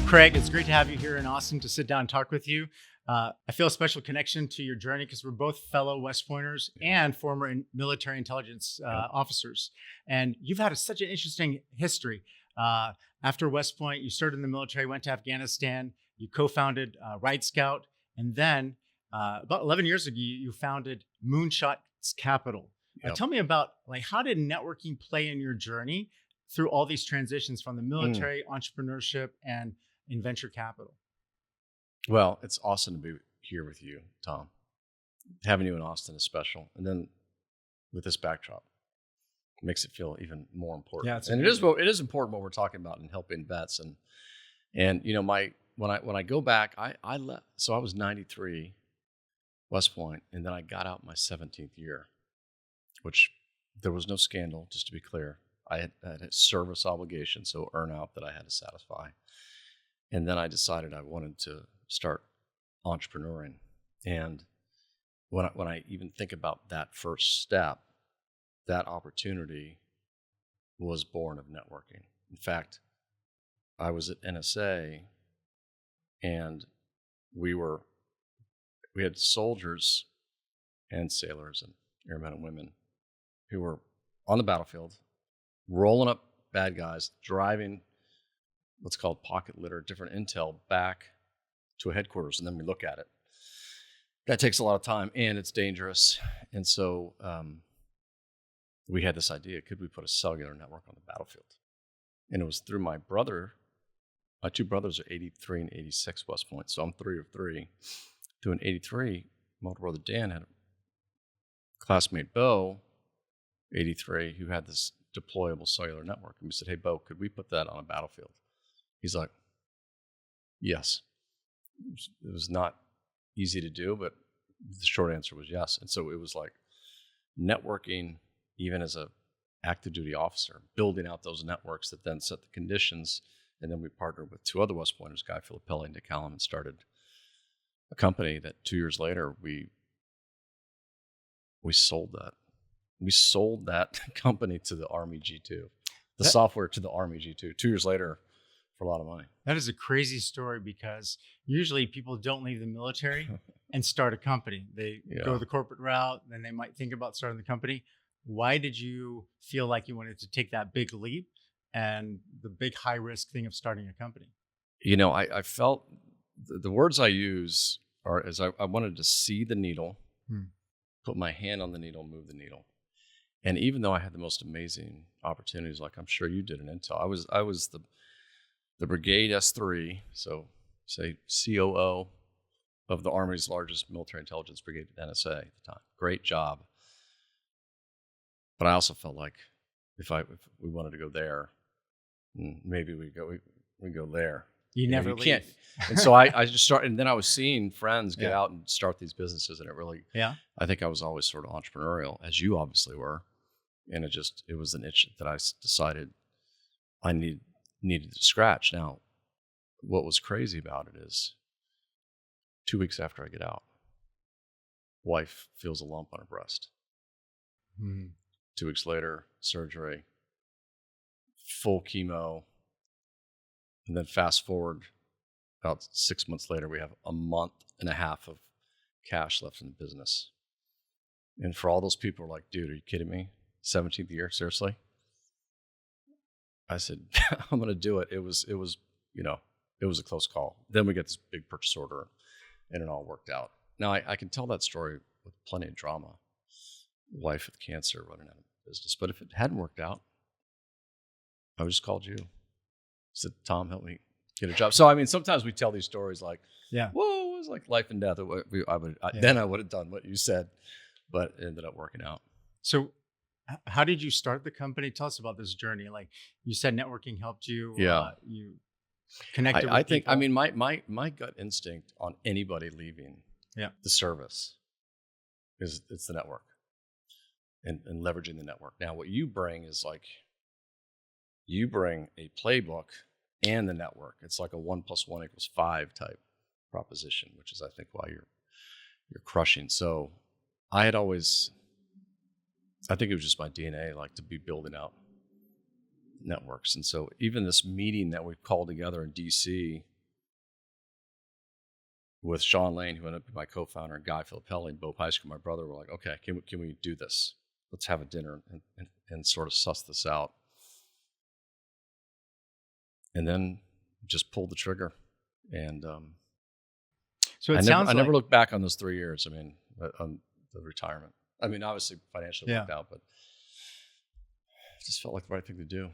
Craig, it's great to have you here in Austin to sit down and talk with you. I feel a special connection to your journey because we're both fellow West Pointers and former military intelligence officers. And you've had such an interesting history. After West Point, you served in the military, went to Afghanistan, you co-founded Right Scout, and then about 11 years ago, you founded Moonshots Capital. Tell me about how did networking play in your journey through all these transitions from the military, entrepreneurship, and in venture capital? Well, it's awesome to be here with you, Tom. Having you in Austin is special. And then with this backdrop, it makes it feel even more important. Yeah, and it is important what we're talking about in helping vets. And you know, when I go back, I left. So I was 93, West Point, and then I got out my 17th year, which there was no scandal, just to be clear. I had a service obligation, so earn out that I had to satisfy. And then I decided I wanted to start entrepreneuring. And when I even think about that first step, that opportunity was born of networking. In fact, I was at NSA, and we had soldiers and sailors and airmen and women who were on the battlefield, rolling up bad guys, driving what's called pocket litter, different intel back to a headquarters, and then we look at it. That takes a lot of time, and it's dangerous. And so we had this idea, could we put a cellular network on the battlefield? And it was through my brother. My two brothers are 83 and 86 West Point, so I'm 3 of 3. Through an 83, my older brother Dan had a classmate, Bo, 83, who had this deployable cellular network. And we said, hey, Bo, could we put that on a battlefield? He's like, yes. It was not easy to do, but the short answer was yes. And so it was like networking, even as a active duty officer, building out those networks that then set the conditions. And then we partnered with 2 other West Pointers, Guy Filippelli and Dick Hallam, and started a company that 2 years later we sold that. We sold that company to the Army G2, software to the Army G2, 2 years later for a lot of money. That is a crazy story because usually people don't leave the military and start a company. They go the corporate route, then they might think about starting the company. Why did you feel like you wanted to take that big leap and the big high risk thing of starting a company? You know, I felt the words I use are as I wanted to see the needle, put my hand on the needle, move the needle. And even though I had the most amazing opportunities, like I'm sure you did in Intel, I was the Brigade S3, so say COO of the Army's largest military intelligence brigade at NSA at the time. Great job. But I also felt like if we wanted to go there, maybe we go there. You never leave. Can't. And so I just started, and then I was seeing friends get out and start these businesses, and it really, I think I was always sort of entrepreneurial, as you obviously were, and it was an itch that I decided I needed to scratch. Now, what was crazy about it is 2 weeks after I get out, wife feels a lump on her breast. 2 weeks later, surgery, full chemo. And then fast forward about 6 months later, we have a month and a half of cash left in the business. And for all those people who are like, dude, are you kidding me? 17th year, seriously? I said, I'm going to do it. It was a close call. Then we get this big purchase order, and it all worked out. Now, I can tell that story with plenty of drama. Wife with cancer, running out of business. But if it hadn't worked out, I would just called you. Said, Tom, help me get a job. So, I mean, sometimes we tell these stories like, whoa, it was like life and death. Then I would have done what you said, but it ended up working out. So how did you start the company? Tell us about this journey. Like you said, networking helped you. You connected with I think, people. I mean, my gut instinct on anybody leaving the service is it's the network and leveraging the network. Now, what you bring is like, you bring a playbook and the network. It's like a 1 + 1 = 5 type proposition, which is, I think, why you're crushing. So I think it was just my DNA, like to be building out networks. And so even this meeting that we called together in DC with Sean Lane, who ended up being my co-founder, and Guy Filippelli, both high school, my brother, were like, okay, can we do this? Let's have a dinner and sort of suss this out. And then just pulled the trigger. And So it I sounds never like, looked back on those 3 years. I mean, on the retirement. I mean, obviously financially worked out, but it just felt like the right thing to do.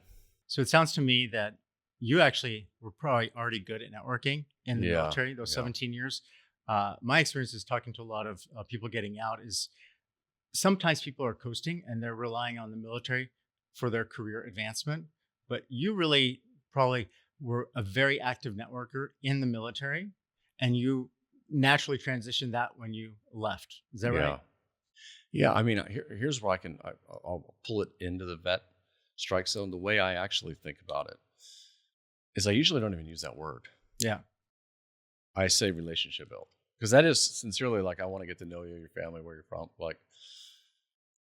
so it sounds to me that you actually were probably already good at networking in the military, those 17 years. My experience is talking to a lot of people getting out is sometimes people are coasting and they're relying on the military for their career advancement. But you really probably were a very active networker in the military, and you naturally transitioned that when you left. Is that right? Yeah. I mean, here's where I'll pull it into the vet strike zone. The way I actually think about it is I usually don't even use that word. Yeah. I say relationship build, because that is sincerely like, I want to get to know you, your family, where you're from. Like,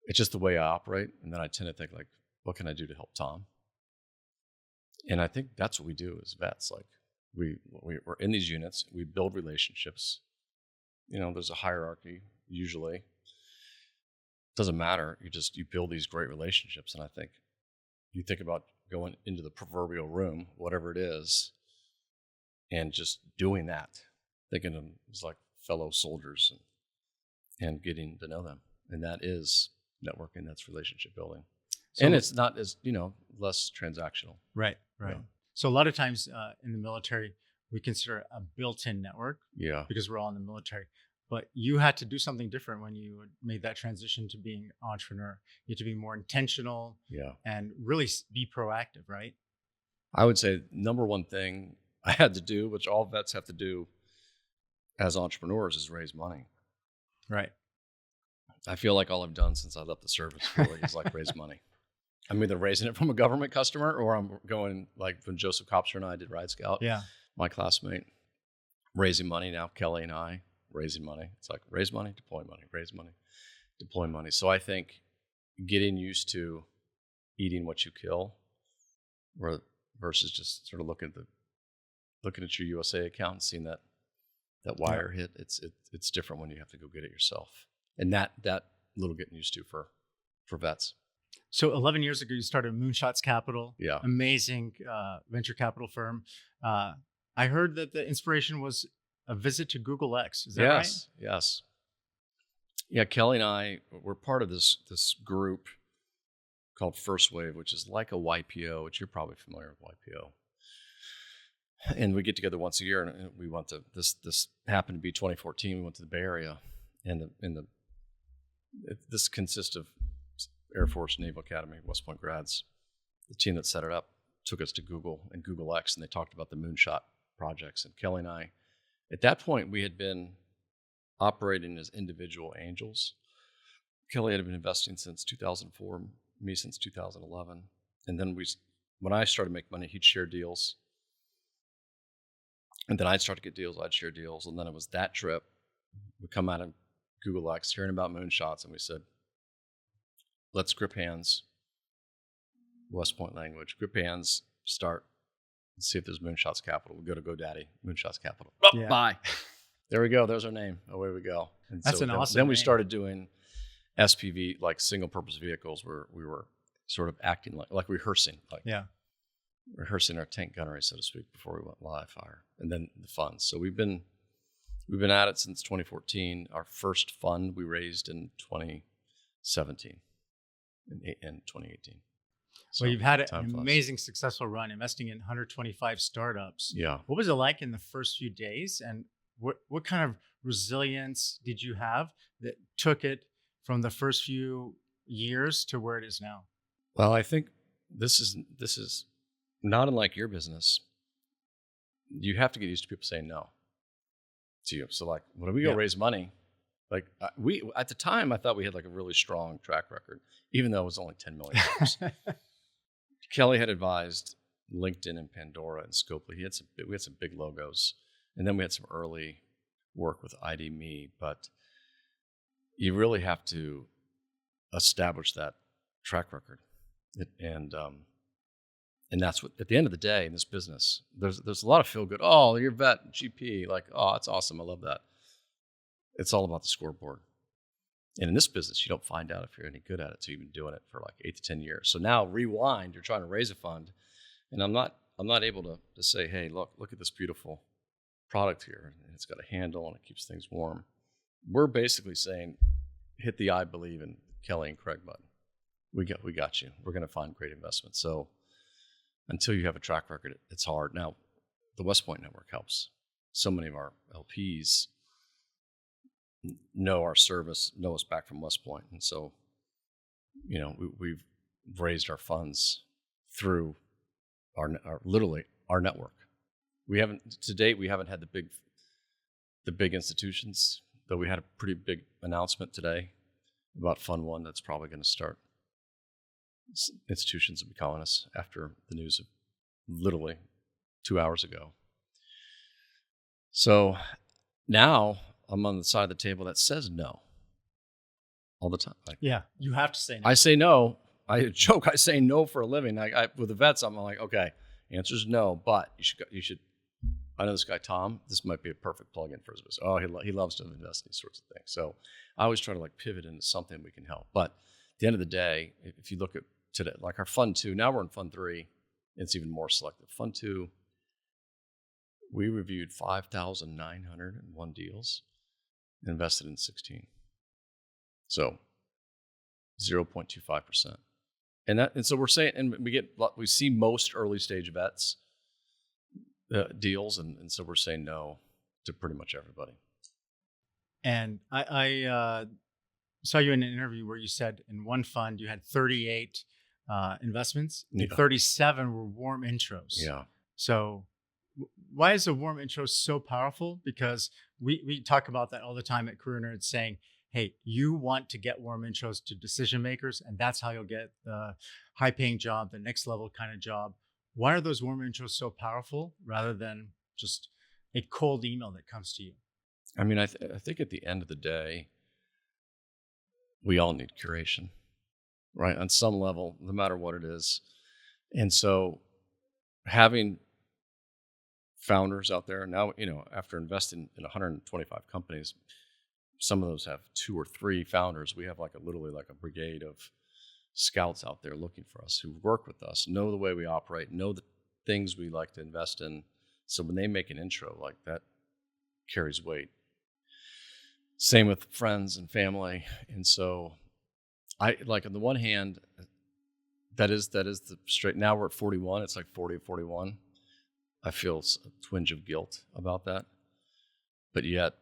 it's just the way I operate. And then I tend to think like, what can I do to help Tom? And I think that's what we do as vets. Like, we're in these units, we build relationships. You know, there's a hierarchy usually. Doesn't matter. You build these great relationships. And I think you think about going into the proverbial room, whatever it is, and just doing that, thinking of them as like fellow soldiers and getting to know them. And that is networking, that's relationship building. So, and it's not as, less transactional. Right. Yeah. So a lot of times in the military, we consider a built-in network because we're all in the military. But you had to do something different when you made that transition to being an entrepreneur. You had to be more intentional and really be proactive, right? I would say number one thing I had to do, which all vets have to do as entrepreneurs, is raise money. Right. I feel like all I've done since I left the service really is like raise money. I'm either raising it from a government customer, or I'm going like when Joseph Copster and I did Ride Scout, my classmate, raising money. Now Kelly and I raising money. It's like raise money, deploy money, raise money, deploy money. So I think getting used to eating what you kill, versus just sort of looking at your USA account and seeing that wire hit. It's different when you have to go get it yourself, and that little getting used to for vets. So 11 years ago, you started Moonshots Capital. Yeah. Amazing venture capital firm. I heard that the inspiration was a visit to Google X. Is that right? Yes. Yeah, Kelly and I were part of this group called First Wave, which is like a YPO, which you're probably familiar with YPO. And we get together once a year, and we went to this happened to be 2014. We went to the Bay Area, and this consists of Air Force, Naval Academy, West Point grads. The team that set it up took us to Google and Google X, and they talked about the moonshot projects. And Kelly and I, at that point, we had been operating as individual angels. Kelly had been investing since 2004, me since 2011. And then when I started making money, he'd share deals. And then I'd start to get deals, I'd share deals. And then it was that trip. We come out of Google X, hearing about moonshots, and we said, let's grip hands, West Point language, grip hands, start, and see if there's Moonshots Capital. We go to GoDaddy, Moonshots Capital. Bye. There we go. There's our name. Away we go. And that's an awesome Then we name. started doing SPV, like single purpose vehicles, where we were sort of acting like rehearsing, rehearsing our tank gunnery, so to speak, before we went live fire, and then the funds. So we've been at it since 2014. Our first fund we raised in 2017. In 2018. So well, you've had an amazing successful run, investing in 125 startups. Yeah. What was it like in the first few days, and what kind of resilience did you have that took it from the first few years to where it is now? Well, I think this is not unlike your business. You have to get used to people saying no to you. So like, when we go raise money, like we at the time, I thought we had like a really strong track record, even though it was only $10 million. Kelly had advised LinkedIn and Pandora and Scopely. We had some big logos, and then we had some early work with ID.me. But you really have to establish that track record, and And that's what, at the end of the day, in this business, there's a lot of feel good. Oh, you're vet, GP, like, oh, that's awesome. I love that. It's all about the scoreboard. And in this business, you don't find out if you're any good at it until you've been doing it for like 8 to 10 years. So now rewind, you're trying to raise a fund, and I'm not able to say, hey, look at this beautiful product here. And it's got a handle and it keeps things warm. We're basically saying, hit the I believe in Kelly and Craig button. We got you. We're going to find great investments. So until you have a track record, it's hard. Now, the West Point network helps. So many of our LPs know our service, know us back from West Point. And so, we've raised our funds through our literally our network. We haven't had the big institutions, though we had a pretty big announcement today about Fund 1 that's probably going to start. Institutions will be calling us after the news of literally 2 hours ago. So now I'm on the side of the table that says no all the time. Yeah, you have to say no. I say no. I joke. I say no for a living. With the vets, I'm like, okay, answer is no, but you should. I know this guy Tom. This might be a perfect plug-in for his business. Oh, he loves to invest in these sorts of things. So I always try to pivot into something we can help. But at the end of the day, if you look at today, like our Fund 2, now we're in Fund 3. It's even more selective. Fund 2, we reviewed 5,901 deals, invested in 16. So 0.25%. And so we're saying, and we see most early stage vets deals, and so we're saying no to pretty much everybody. And I saw you in an interview where you said in one fund you had 38 investments, and 37 were warm intros. Yeah. So why is a warm intro so powerful? Because we talk about that all the time at CareerNerds, saying, hey, you want to get warm intros to decision makers, and that's how you'll get the high paying job, the next level kind of job. Why are those warm intros so powerful rather than just a cold email that comes to you? I mean, I think at the end of the day, we all need curation, right? On some level, no matter what it is. And so having founders out there now, after investing in 125 companies, some of those have 2 or 3 founders. We have literally a brigade of scouts out there looking for us who work with us, know the way we operate, know the things we like to invest in. So when they make an intro, that carries weight. Same with friends and family. And so I on the one hand, that is the straight. Now we're at 41. It's 40 or 41. I feel a twinge of guilt about that. But yet,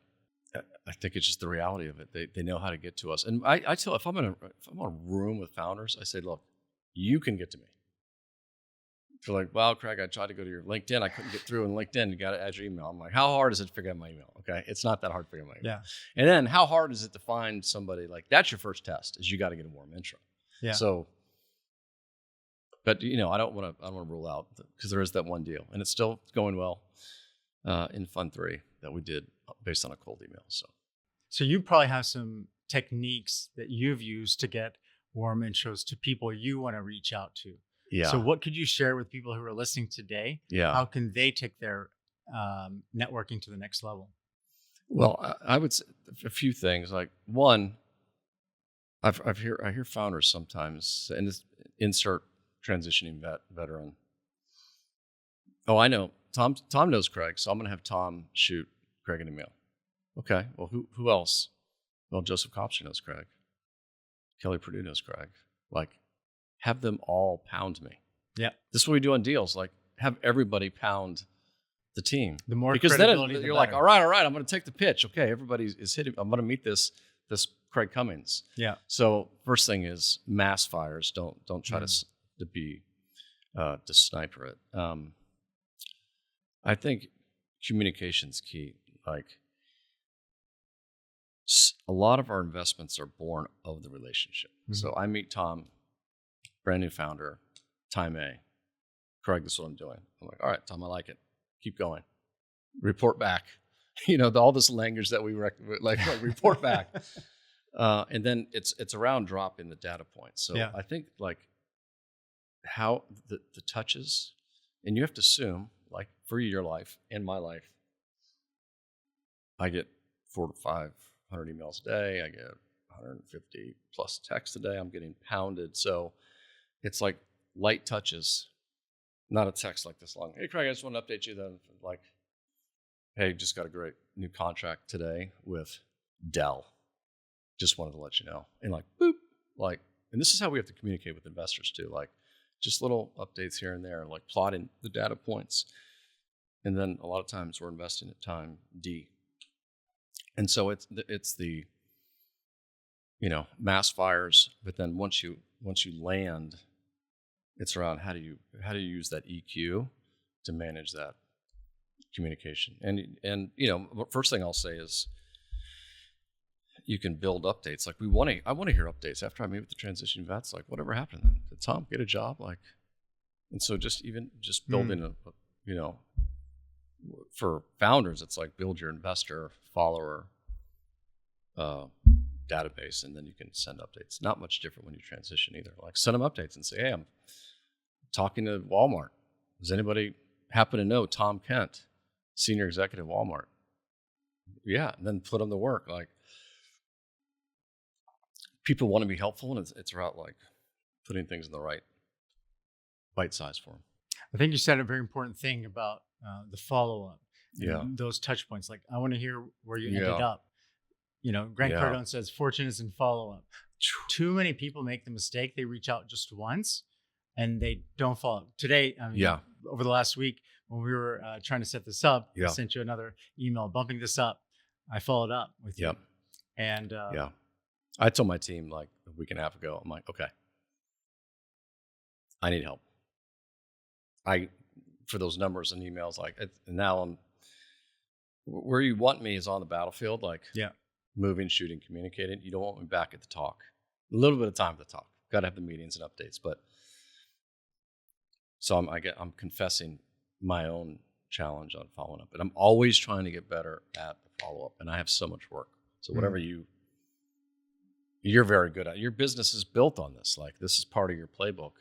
I think it's just the reality of it. They know how to get to us. And I tell, if I'm in a room with founders, I say, look, you can get to me. They're like, well, Craig, I tried to go to your LinkedIn. I couldn't get through in LinkedIn. You got to add your email. I'm like, how hard is it to figure out my email? Okay. It's not that hard to figure out my email. Yeah. And then how hard is it to find somebody that's your first test, is you got to get a warm intro. Yeah. So, but I don't want to rule out, because there is that one deal, and it's still going well in Fund 3 that we did based on a cold email. So you probably have some techniques that you've used to get warm intros to people you want to reach out to. Yeah. So what could you share with people who are listening today? Yeah. How can they take their networking to the next level? Well, I would say a few things. One, I hear founders sometimes, and this insert transitioning veteran. Oh, I know. Tom knows Craig, so I'm going to have Tom shoot Craig an email. Okay. Well, who else? Well, Joseph Kopscher knows Craig. Kelly Purdue knows Craig. Have them all pound me. Yeah. This is what we do on deals. Have everybody pound the team. The more because credibility, then you're the better. all right, I'm going to take the pitch. Okay, everybody is hitting. I'm going to meet this Craig Cummings. Yeah. So first thing is mass fires. Don't try to be to sniper it. I think communication's key. A lot of our investments are born of the relationship. Mm-hmm. So I meet Tom, brand new founder, time A. Craig, this is what I'm doing. I'm like, all right, Tom, I like it. Keep going. Report back. All this language that we report back. And then it's around dropping the data points. So yeah. I think how the touches, and you have to assume, like for your life and my life, I get 400 to 500 emails a day. I get 150 plus texts a day. I'm getting pounded. So it's like light touches, not a text like this long. Hey, Craig, I just want to update you that, like, hey, just got a great new contract today with Dell. Just wanted to let you know. And like, boop, like, and this is how we have to communicate with investors too. Like, just little updates here and there, like plotting the data points. And then a lot of times we're investing at time D. And so it's the, mass fires, but then once you land, it's around how do you use that EQ to manage that communication. And first thing I'll say is you can build updates. Like I want to hear updates after I meet with the transition vets. Like, whatever happened then? Did Tom get a job? Like, and so just building for founders, it's like build your investor follower database, and then you can send updates. Not much different when you transition either. Like, send them updates and say, hey, I'm talking to Walmart. Does anybody happen to know Tom Kent, senior executive Walmart? Yeah, and then put them to work. Like, people want to be helpful, and it's about like putting things in the right bite size form. I think you said a very important thing about the follow-up. Yeah. Those touch points. Like, I want to hear where you ended up. Grant Cardone says, fortune is in follow-up. Too many people make the mistake. They reach out just once and they don't follow up. Today, over the last week, when we were trying to set this up, I sent you another email bumping this up. I followed up with you. And I told my team like a week and a half ago, I'm like, okay, I need help. For those numbers and emails, like, now where you want me is on the battlefield, like moving, shooting, communicating. You don't want me back at the talk. A little bit of time at the talk. Got to have the meetings and updates, but so I'm confessing my own challenge on following up, but I'm always trying to get better at the follow up, and I have so much work. So whatever you're very good at, your business is built on this. Like, this is part of your playbook.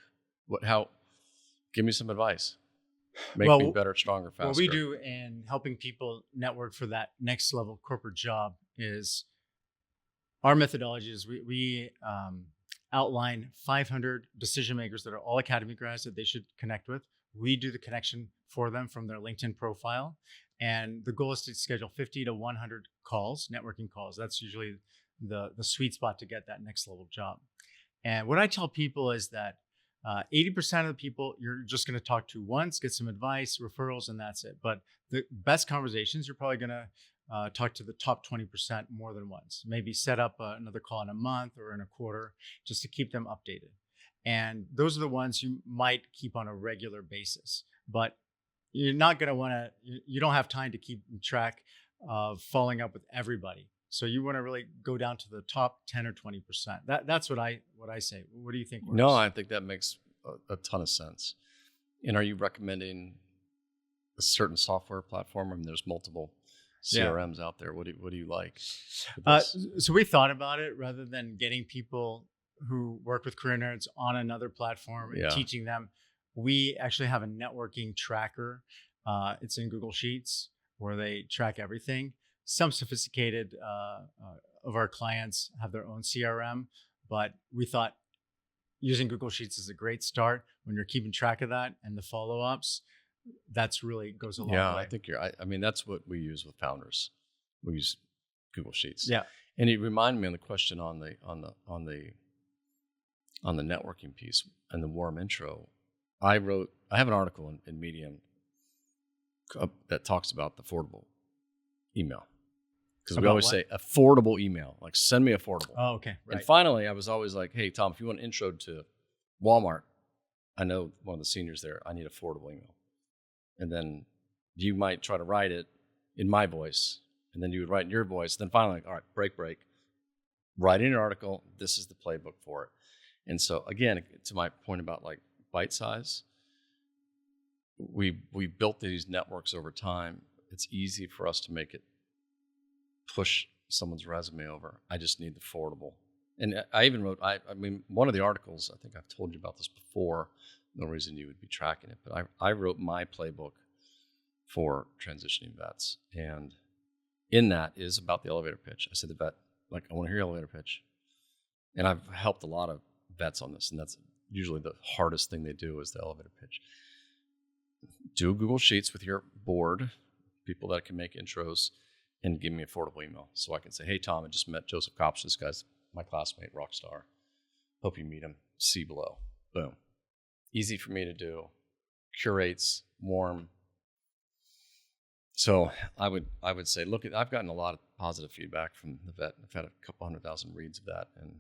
Give me some advice. Make me better, stronger, faster. What we do in helping people network for that next level corporate job is our methodology is we outline 500 decision makers that are all academy grads that they should connect with. We do the connection for them from their LinkedIn profile. And the goal is to schedule 50 to 100 calls, networking calls. That's usually the sweet spot to get that next level job. And what I tell people is that 80% of the people you're just going to talk to once, get some advice, referrals, and that's it. But the best conversations, you're probably going to talk to the top 20% more than once. Maybe set up another call in a month or in a quarter just to keep them updated. And those are the ones you might keep on a regular basis. But you're not going to want to, you don't have time to keep track of following up with everybody. So you want to really go down to the top 10 or 20%. That's what I say. What do you think works? No, I think that makes a ton of sense. And are you recommending a certain software platform? I mean, there's multiple CRMs out there. What do you like? So we thought about it, rather than getting people who work with CareerNerds on another platform and teaching them. We actually have a networking tracker. It's in Google Sheets where they track everything. Some sophisticated of our clients have their own CRM, but we thought using Google Sheets is a great start when you're keeping track of that and the follow-ups. That's really goes a long way. Yeah, I think I mean, that's what we use with founders. We use Google Sheets. Yeah, and it reminded me of the question on the networking piece and the warm intro. I have an article in Medium that talks about the affordable email. Because we always say affordable email, like send me affordable. Oh, okay. Right. And finally, I was always like, hey, Tom, if you want an intro to Walmart, I know one of the seniors there, I need affordable email. And then you might try to write it in my voice, and then you would write in your voice. Then finally, like, all right, break. Writing an article, this is the playbook for it. And so again, to my point about like bite size, we built these networks over time. It's easy for us to make it push someone's resume over. I just need the affordable And I even wrote, I mean, one of the articles, I think I've told you about this before, no reason you would be tracking it, but I wrote my playbook for transitioning vets. And in that is about the elevator pitch. I said to the vet, like, I want to hear your elevator pitch. And I've helped a lot of vets on this, and that's usually the hardest thing they do is the elevator pitch. Do Google Sheets with your board, people that can make intros, and give me a forwardable email. So I can say, hey, Tom, I just met Joseph Kopsch. This guy's my classmate, rock star. Hope you meet him. See below. Boom. Easy for me to do. Curates, warm. So I would say, look, I've gotten a lot of positive feedback from the vet. I've had a couple 100,000 reads of that, and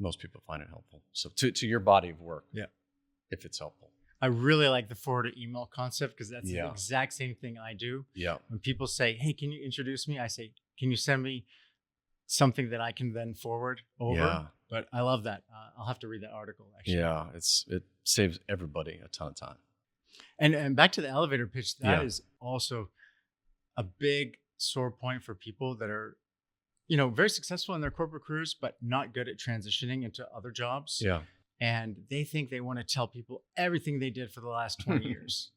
most people find it helpful. So to your body of work, yeah, if it's helpful. I really like the forwarded email concept because that's Yeah. the exact same thing I do. Yeah. When people say, hey, can you introduce me? I say, can you send me something that I can then forward over? Yeah. But I love that. I'll have to read that article, actually. Yeah, it saves everybody a ton of time. And back to the elevator pitch, that Yeah. is also a big sore point for people that are, you know, very successful in their corporate careers, but not good at transitioning into other jobs. Yeah. And they think they want to tell people everything they did for the last 20 years.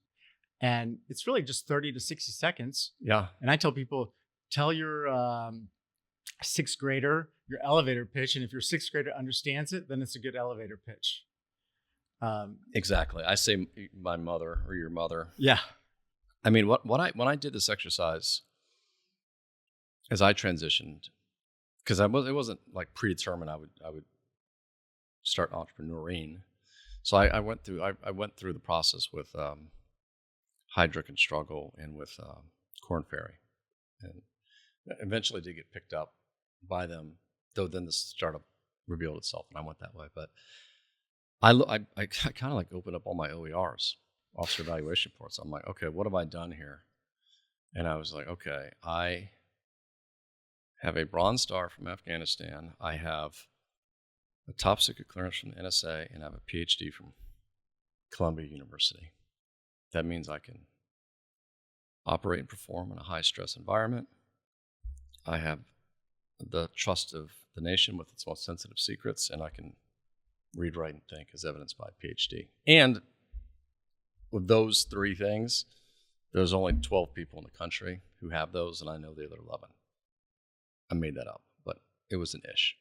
And it's really just 30 to 60 seconds. Yeah. And I tell people, tell your sixth grader your elevator pitch. And if your sixth grader understands it, then it's a good elevator pitch. Exactly. I say my mother or your mother. Yeah. I mean, when I did this exercise, as I transitioned, because it wasn't like predetermined. I would start entrepreneuring. So I went through the process with Heidrick and Struggle and with Korn Ferry, and eventually did get picked up by them. Though then the startup revealed itself, and I went that way. But I kind of like opened up all my OERs, officer evaluation reports. I'm like, okay, what have I done here? And I was like, okay, I have a Bronze Star from Afghanistan. I have a top secret clearance from the NSA, and I have a PhD from Columbia University. That means I can operate and perform in a high stress environment. I have the trust of the nation with its most sensitive secrets, and I can read, write, and think as evidenced by a PhD. And with those three things, there's only 12 people in the country who have those, and I know the other 11. I made that up, but it was an ish.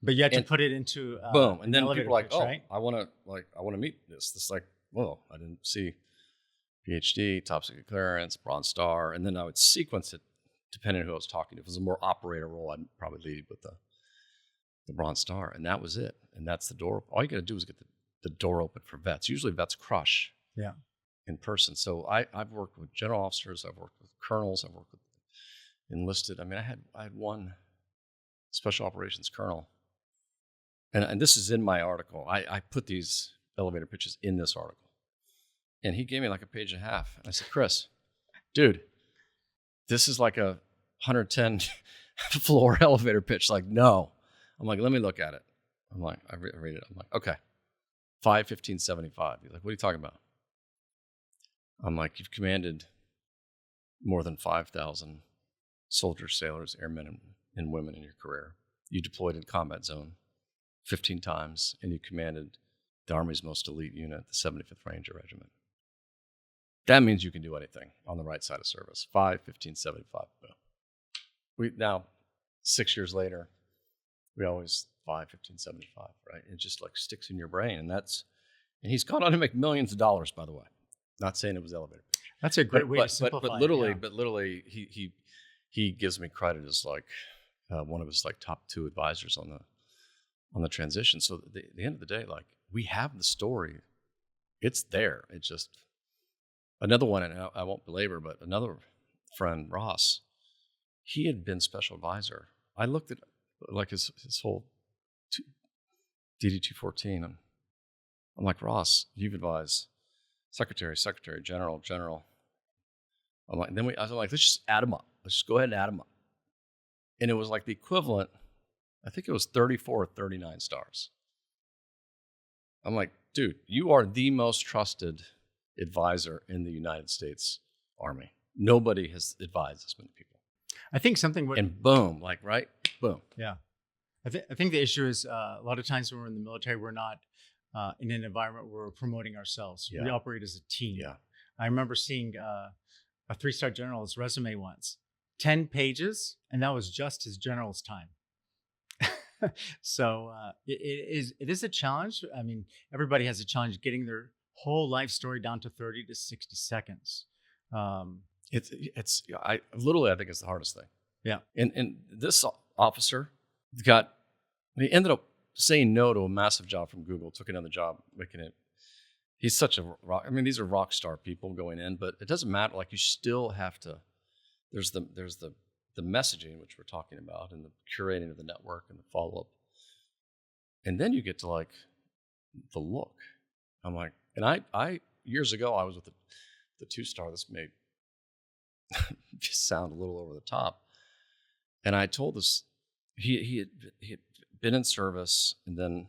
But you had to put it into boom, and then people are like, pitch, "Oh, right? I want to meet this." This is like, whoa, I didn't see PhD, top secret clearance, Bronze Star, and then I would sequence it depending on who I was talking to. If it was a more operator role, I'd probably lead with the Bronze Star, and that was it. And that's the door. All you got to do is get the door open for vets. Usually, vets crush. Yeah. In person. So I've worked with general officers. I've worked with colonels. I've worked with enlisted. I mean, I had one special operations colonel. And this is in my article. I put these elevator pitches in this article. And he gave me like a page and a half. And I said, Chris, dude, this is like a 110 floor elevator pitch. Like, no. I'm like, let me look at it. I'm like, I read it. I'm like, okay. 5/15/75. He's like, what are you talking about? I'm like, you've commanded more than 5,000 soldiers, sailors, airmen, and women in your career. You deployed in combat zone 15 times, and you commanded the Army's most elite unit, the 75th Ranger Regiment. That means you can do anything on the right side of service. 5/15/75. We now, 6 years later, we always 5/15/75, right? It just like sticks in your brain, and he's gone on to make millions of dollars, by the way. Not saying it was elevator pitch. That's a great way to simplify. But literally, he gives me credit as like one of his like top 2 advisors on the transition. So at the end of the day, like we have the story, it's there. It's just another one, and I won't belabor, but another friend, Ross, he had been special advisor. I looked at like his whole DD-214, and I'm like, Ross, you've advised secretary, general. I'm like, I was like, let's just add them up. Let's just go ahead and add them up. And it was like the equivalent, I think it was 34 or 39 stars. I'm like, dude, you are the most trusted advisor in the United States Army. Nobody has advised this many people. I think something would. And boom, like, right? Boom. Yeah. I think the issue is a lot of times when we're in the military, we're not in an environment where we're promoting ourselves. We Yeah. operate as a team. Yeah. I remember seeing a 3-star general's resume once, 10 pages, and that was just his general's time. So it is a challenge. I mean, everybody has a challenge getting their whole life story down to 30 to 60 seconds. It's I literally, I think it's the hardest thing. Yeah. And this officer he ended up saying no to a massive job from Google, took another job, making it. He's such a rock. I mean, these are rock star people going in, but it doesn't matter. Like, you still have to. There's the messaging, which we're talking about, and the curating of the network and the follow up, and then you get to like the look. I'm like, and I years ago I was with the 2-star. This may just sound a little over the top, and I told this he had been in service and then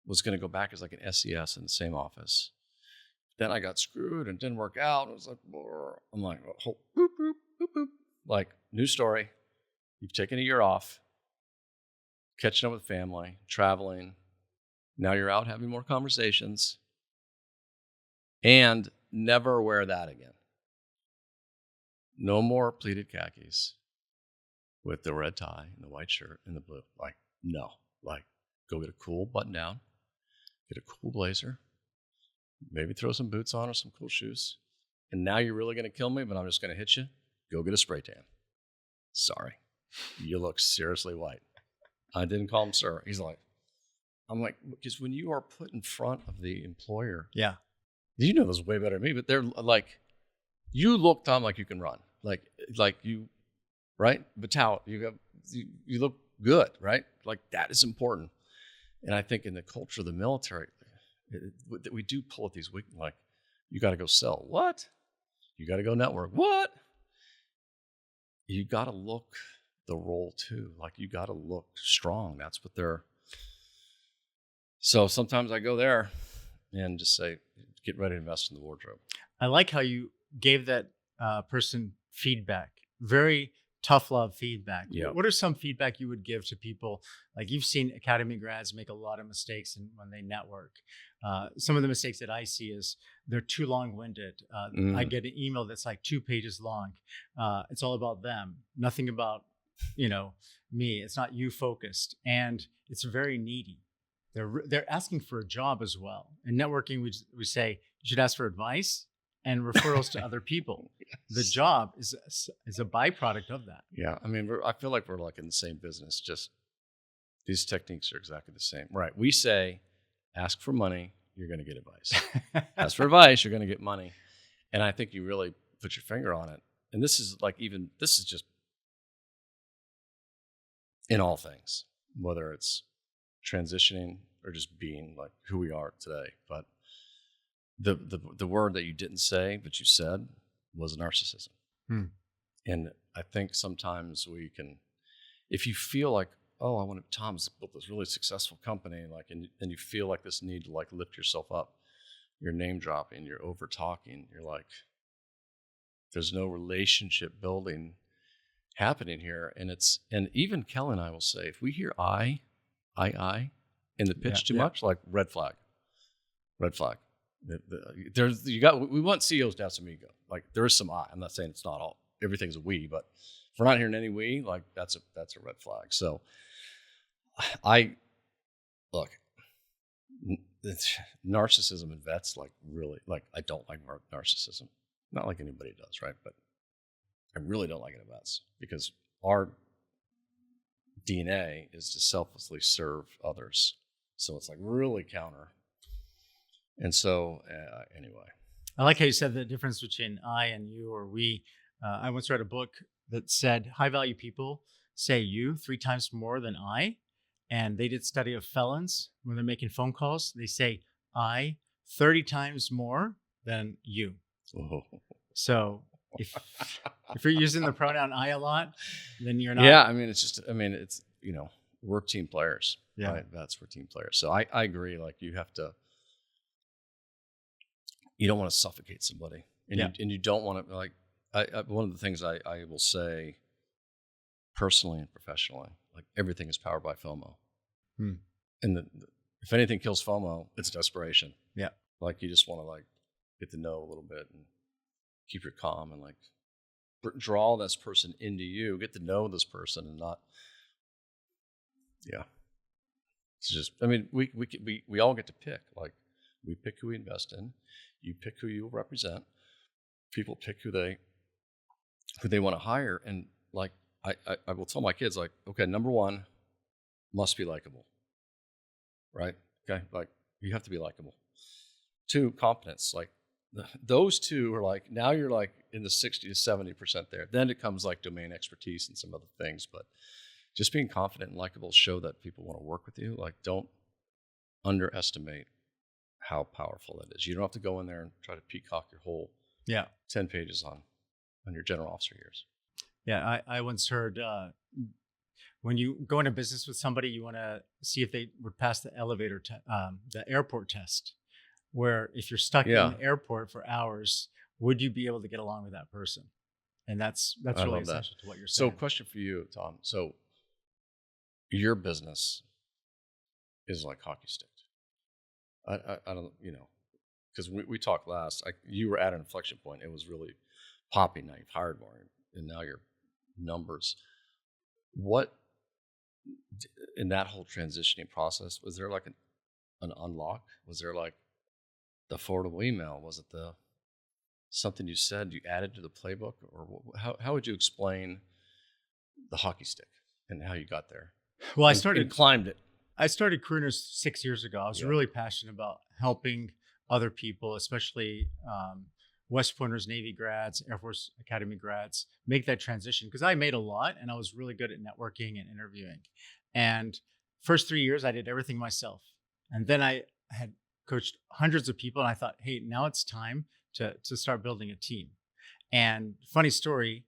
was going to go back as like an SES in the same office. Then I got screwed and didn't work out. It was like, I'm like, boop, boop, boop, boop. Like, new story. You've taken a year off, catching up with family, traveling. Now you're out having more conversations, and never wear that again. No more pleated khakis with the red tie and the white shirt and the blue. Like, no. Like, go get a cool button down, get a cool blazer, maybe throw some boots on or some cool shoes. And now you're really going to kill me, but I'm just going to hit you. Go get a spray tan. Sorry. You look seriously white. I didn't call him sir. He's like, I'm like, because when you are put in front of the employer, Yeah. you know this way better than me, but they're like, you look, Tom, like you can run. Like you, right? Vital, you look good, right? Like, that is important. And I think in the culture of the military, that we do pull at these weak, like, you got to go sell. What? You got to go network. What? You got to look the role too. Like, you got to look strong. That's what they're. So sometimes I go there and just say, get ready to invest in the wardrobe. I like how you gave that person feedback. Very tough love feedback. Yeah. What are some feedback you would give to people? Like, you've seen academy grads make a lot of mistakes when they network. Some of the mistakes that I see is they're too long-winded. I get an email that's like 2 pages long. It's all about them, nothing about me. It's not you focused, and it's very needy. They're asking for a job as well. In networking, we say you should ask for advice and referrals to other people. Yes. The job is a byproduct of that. Yeah, I mean, I feel like we're like in the same business. Just these techniques are exactly the same, right? We say, ask for money, you're going to get advice. Ask for advice, you're going to get money. And I think you really put your finger on it. And this is just in all things, whether it's transitioning or just being like who we are today. But the word that you didn't say, but you said, was narcissism. And I think sometimes we can, if you feel like, oh, Tom's built this really successful company, like, and you feel like this need to like lift yourself up, you're name dropping, you're over talking, you're like, there's no relationship building happening here. And even Kelly and I will say, if we hear I in the pitch too much, like, red flag. We want CEOs to have some ego. Like, there is some I. I'm not saying it's not all. Everything's a we, but if we're not hearing any we, like, that's a red flag. So, narcissism in vets, like, really, like, I don't like narcissism. Not like anybody does, right? But I really don't like it in vets because our DNA is to selflessly serve others. So it's like really counter. And so, anyway. I like how you said the difference between I and you or we. I once read a book that said high value people say you 3 times more than I. And they did study of felons when they're making phone calls. They say I 30 times more than you. Oh. So if you're using the pronoun I a lot, then you're not. Yeah, I mean, it's we're team players. Yeah. Right? We're team players. So I agree. Like, you don't want to suffocate somebody. And you don't want to, like, one of the things I will say personally and professionally, like, everything is powered by FOMO. Hmm. And if anything kills FOMO, it's desperation. Yeah. Like you just want to like get to know a little bit and keep your calm and like draw this person into you, get to know this person and not, yeah. It's just, I mean, we all get to pick. Like we pick who we invest in. You pick who you will represent. People pick who they want to hire. And like, I will tell my kids like, okay, number one, must be likable, right? Okay. Like you have to be likable. Two, competence. Like those two are like, now you're like in the 60 to 70% there. Then it comes like domain expertise and some other things, but just being confident and likable show that people want to work with you. Like don't underestimate how powerful that is. You don't have to go in there and try to peacock your whole 10 pages on your general officer years. Yeah. I once heard, when you go into business with somebody, you want to see if they would pass the the airport test, where if you're stuck in the airport for hours, would you be able to get along with that person? And that's really essential to what you're saying. So question for you, Tom. So your business is like hockey stick. I don't, because we talked last, you were at an inflection point. It was really popping. Now you've hired more and now your numbers. What, in that whole transitioning process, was there like an unlock? Was there like the forwardable email? Was it something you said you added to the playbook? Or how would you explain the hockey stick and how you got there? Well, and climbed it. I started CareerNerds 6 years ago. I was really passionate about helping other people, especially West Pointers, Navy grads, Air Force Academy grads, make that transition. Because I made a lot and I was really good at networking and interviewing. And first 3 years, I did everything myself. And then I had coached hundreds of people. And I thought, hey, now it's time to start building a team. And funny story,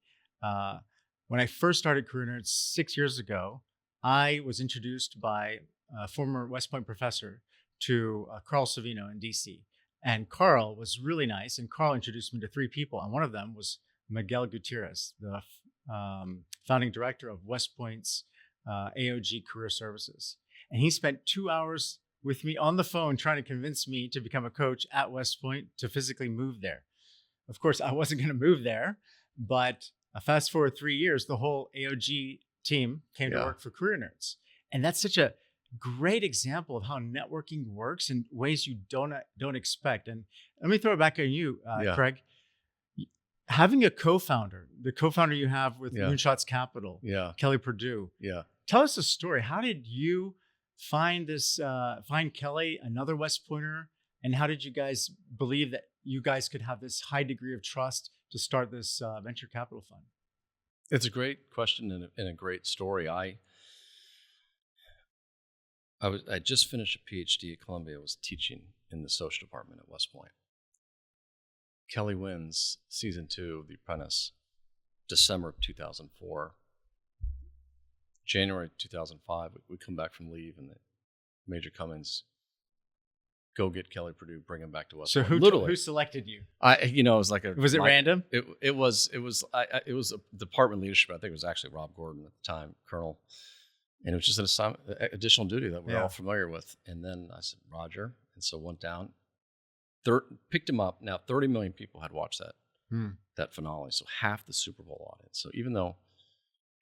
when I first started CareerNerds 6 years ago, I was introduced by a former West Point professor to Carl Savino in DC. And Carl was really nice. And Carl introduced me to 3 people. And one of them was Miguel Gutierrez, the founding director of West Point's AOG Career Services. And he spent 2 hours with me on the phone trying to convince me to become a coach at West Point to physically move there. Of course, I wasn't going to move there, but fast forward 3 years, the whole AOG team came to work for CareerNerds. And that's such a great example of how networking works in ways you don't expect. And let me throw it back on you, Craig. Having a co-founder, the co-founder you have with Moonshots Capital, Kelly Purdue. Tell us a story. How did you find Kelly, another West Pointer, and how did you guys believe that you guys could have this high degree of trust to start this venture capital fund? It's a great question and a great story. I just finished a PhD at Columbia. I was teaching in the social department at West Point. Kelly wins season 2 of The Apprentice, December of 2004. January 2005, we come back from leave, and Major Cummings go get Kelly Purdue, bring him back to West Point. So who selected you? It was like Was it random? It was a department leadership. I think it was actually Rob Gordon at the time, Colonel. And it was just an additional duty that we're all familiar with. And then I said, Roger. And so went down, picked him up. Now, 30 million people had watched that finale. So half the Super Bowl audience. So even though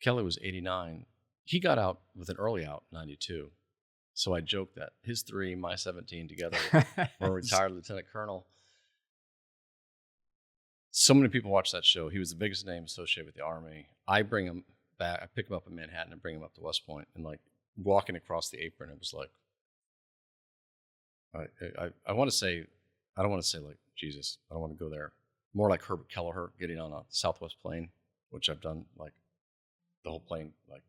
Kelly was 89, he got out with an early out, 92. So I joked that his 3, my 17 together were a retired lieutenant colonel. So many people watched that show. He was the biggest name associated with the Army. I bring him back. I pick him up in Manhattan and bring him up to West Point. And like walking across the apron, it was like, I want to say, I don't want to say like Jesus. I don't want to go there. More like Herbert Kelleher getting on a Southwest plane, which I've done like the whole plane. Like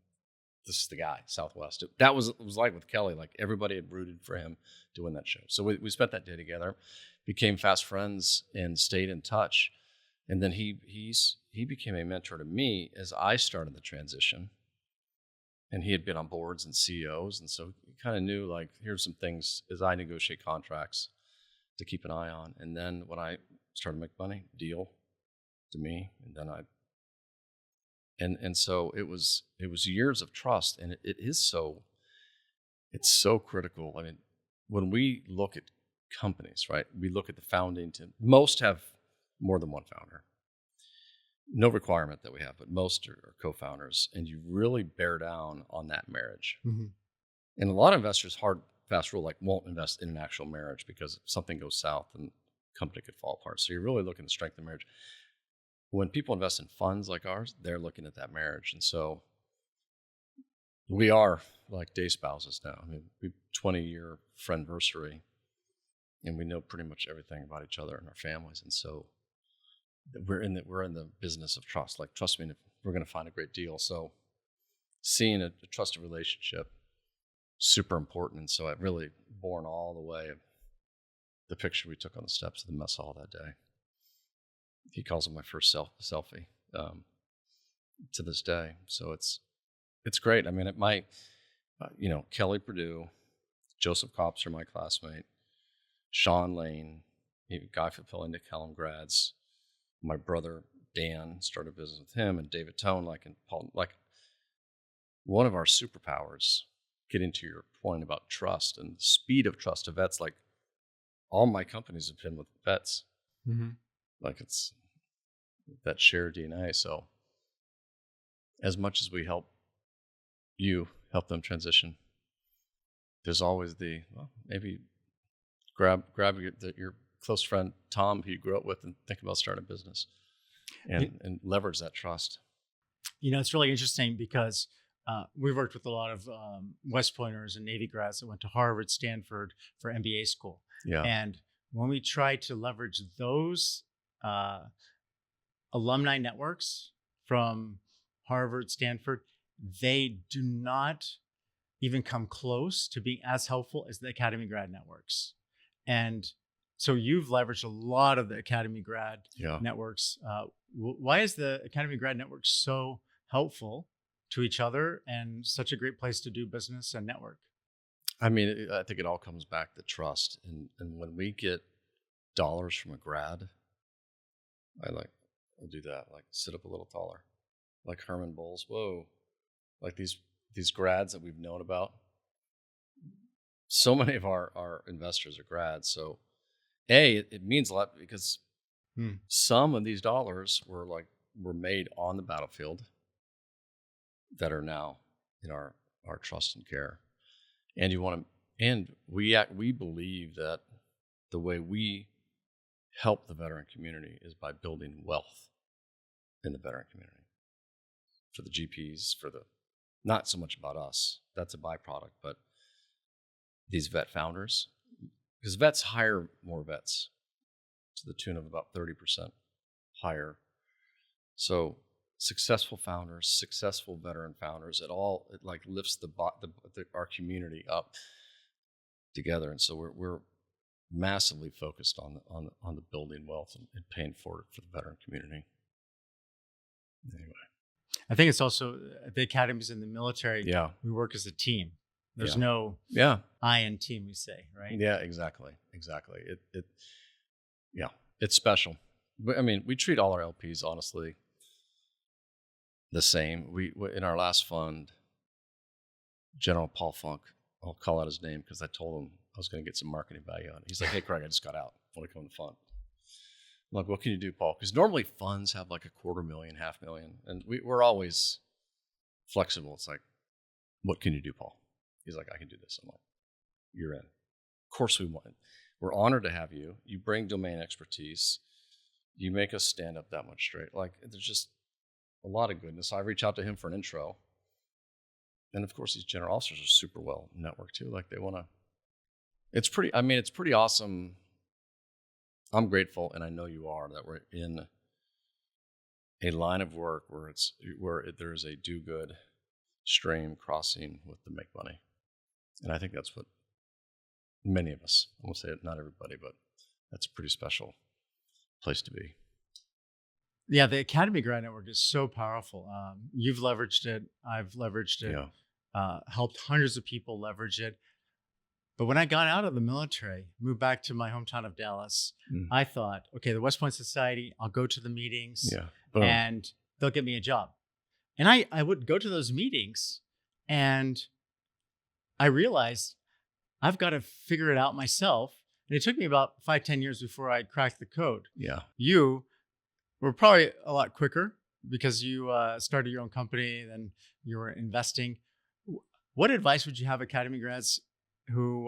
this is the guy, Southwest. It was like with Kelly. Like everybody had rooted for him to win that show. So we spent that day together, became fast friends, and stayed in touch. And then he became a mentor to me as I started the transition. And he had been on boards and CEOs, and so he kind of knew like here's some things as I negotiate contracts to keep an eye on. And then when I started to make money, deal to me, and then and so it was years of trust, and it is so. it's so critical. I mean, when we look at companies, right, we look at the founding team. Most have more than one founder. No requirement that we have, but most are co-founders, and you really bear down on that marriage. Mm-hmm. And a lot of investors, hard, fast rule, like won't invest in an actual marriage because if something goes south, then the company could fall apart. So you're really looking to strengthen the marriage. When people invest in funds like ours, they're looking at that marriage. And so we are like day spouses now. I mean, we 20-year friendversary, and we know pretty much everything about each other and our families. And so we're in the business of trust. Like, trust me, if we're going to find a great deal. So seeing a trusted relationship, super important. And so it really borne all the way of the picture we took on the steps of the mess hall that day. He calls it my first selfie to this day. So it's great. I mean, it might, Kelly Purdue, Joseph Copser, my classmate, Sean Lane, Guy Fapelli, Nick Hallam grads, my brother Dan started business with him, and David Tone, and Paul, one of our superpowers, getting to your point about trust and the speed of trust to vets, like all my companies have been with vets. Mm-hmm. Like, it's that shared DNA. So as much as we help them transition, there's always maybe grab your close friend Tom, who you grew up with, and think about starting a business and leverage that trust. It's really interesting because we've worked with a lot of West Pointers and Navy grads that went to Harvard, Stanford for MBA school. Yeah. And when we try to leverage those alumni networks from Harvard, Stanford, they do not even come close to being as helpful as the Academy grad networks. And so you've leveraged a lot of the Academy grad networks. Why is the Academy grad network so helpful to each other and such a great place to do business and network? I mean, I think it all comes back to trust. And when we get dollars from a grad, I'll do that. Like, sit up a little taller, like Herman Bowles. Whoa, like these grads that we've known about. So many of our investors are grads. So it means a lot because some of these dollars were made on the battlefield that are now in our trust and care. And we believe that the way we help the veteran community is by building wealth in the veteran community. For the GPs, not so much about us, that's a byproduct, but these vet founders, because vets hire more vets to the tune of about 30% higher. So successful founders, successful veteran founders, it lifts our community up together. And so we're massively focused on the building wealth and paying for the veteran community. Anyway, I think it's also the academies in the military. Yeah, we work as a team. There's no I in team, we say, right? Yeah, exactly. It's special. I mean, we treat all our LPs honestly the same. We in our last fund, General Paul Funk, I'll call out his name because I told him I was going to get some marketing value on it. He's like, "Hey, Craig, I just got out. I want to come to the fund." I'm like, "What can you do, Paul?" Because normally funds have like $250,000, $500,000, and we're always flexible. It's like, "What can you do, Paul?" He's like, "I can do this." I'm like, "You're in." Of course we want. We're honored to have you. You bring domain expertise. You make us stand up that much straight. Like, there's just a lot of goodness. I reach out to him for an intro. And of course, these general officers are super well networked too. Like, they want to, it's pretty awesome. I'm grateful, and I know you are, that we're in a line of work where there is a do good stream crossing with the make money. And I think that's what many of us, I won't say it, not everybody, but that's a pretty special place to be. Yeah, the Academy Grad Network is so powerful. You've leveraged it. I've leveraged it. Helped hundreds of people leverage it. But when I got out of the military, moved back to my hometown of Dallas, I thought, okay, the West Point Society, I'll go to the meetings and they'll get me a job. And I would go to those meetings, and I realized I've got to figure it out myself. And it took me about 5, 10 years before I cracked the code. Yeah. You were probably a lot quicker because you started your own company, then you were investing. What advice would you have academy grads who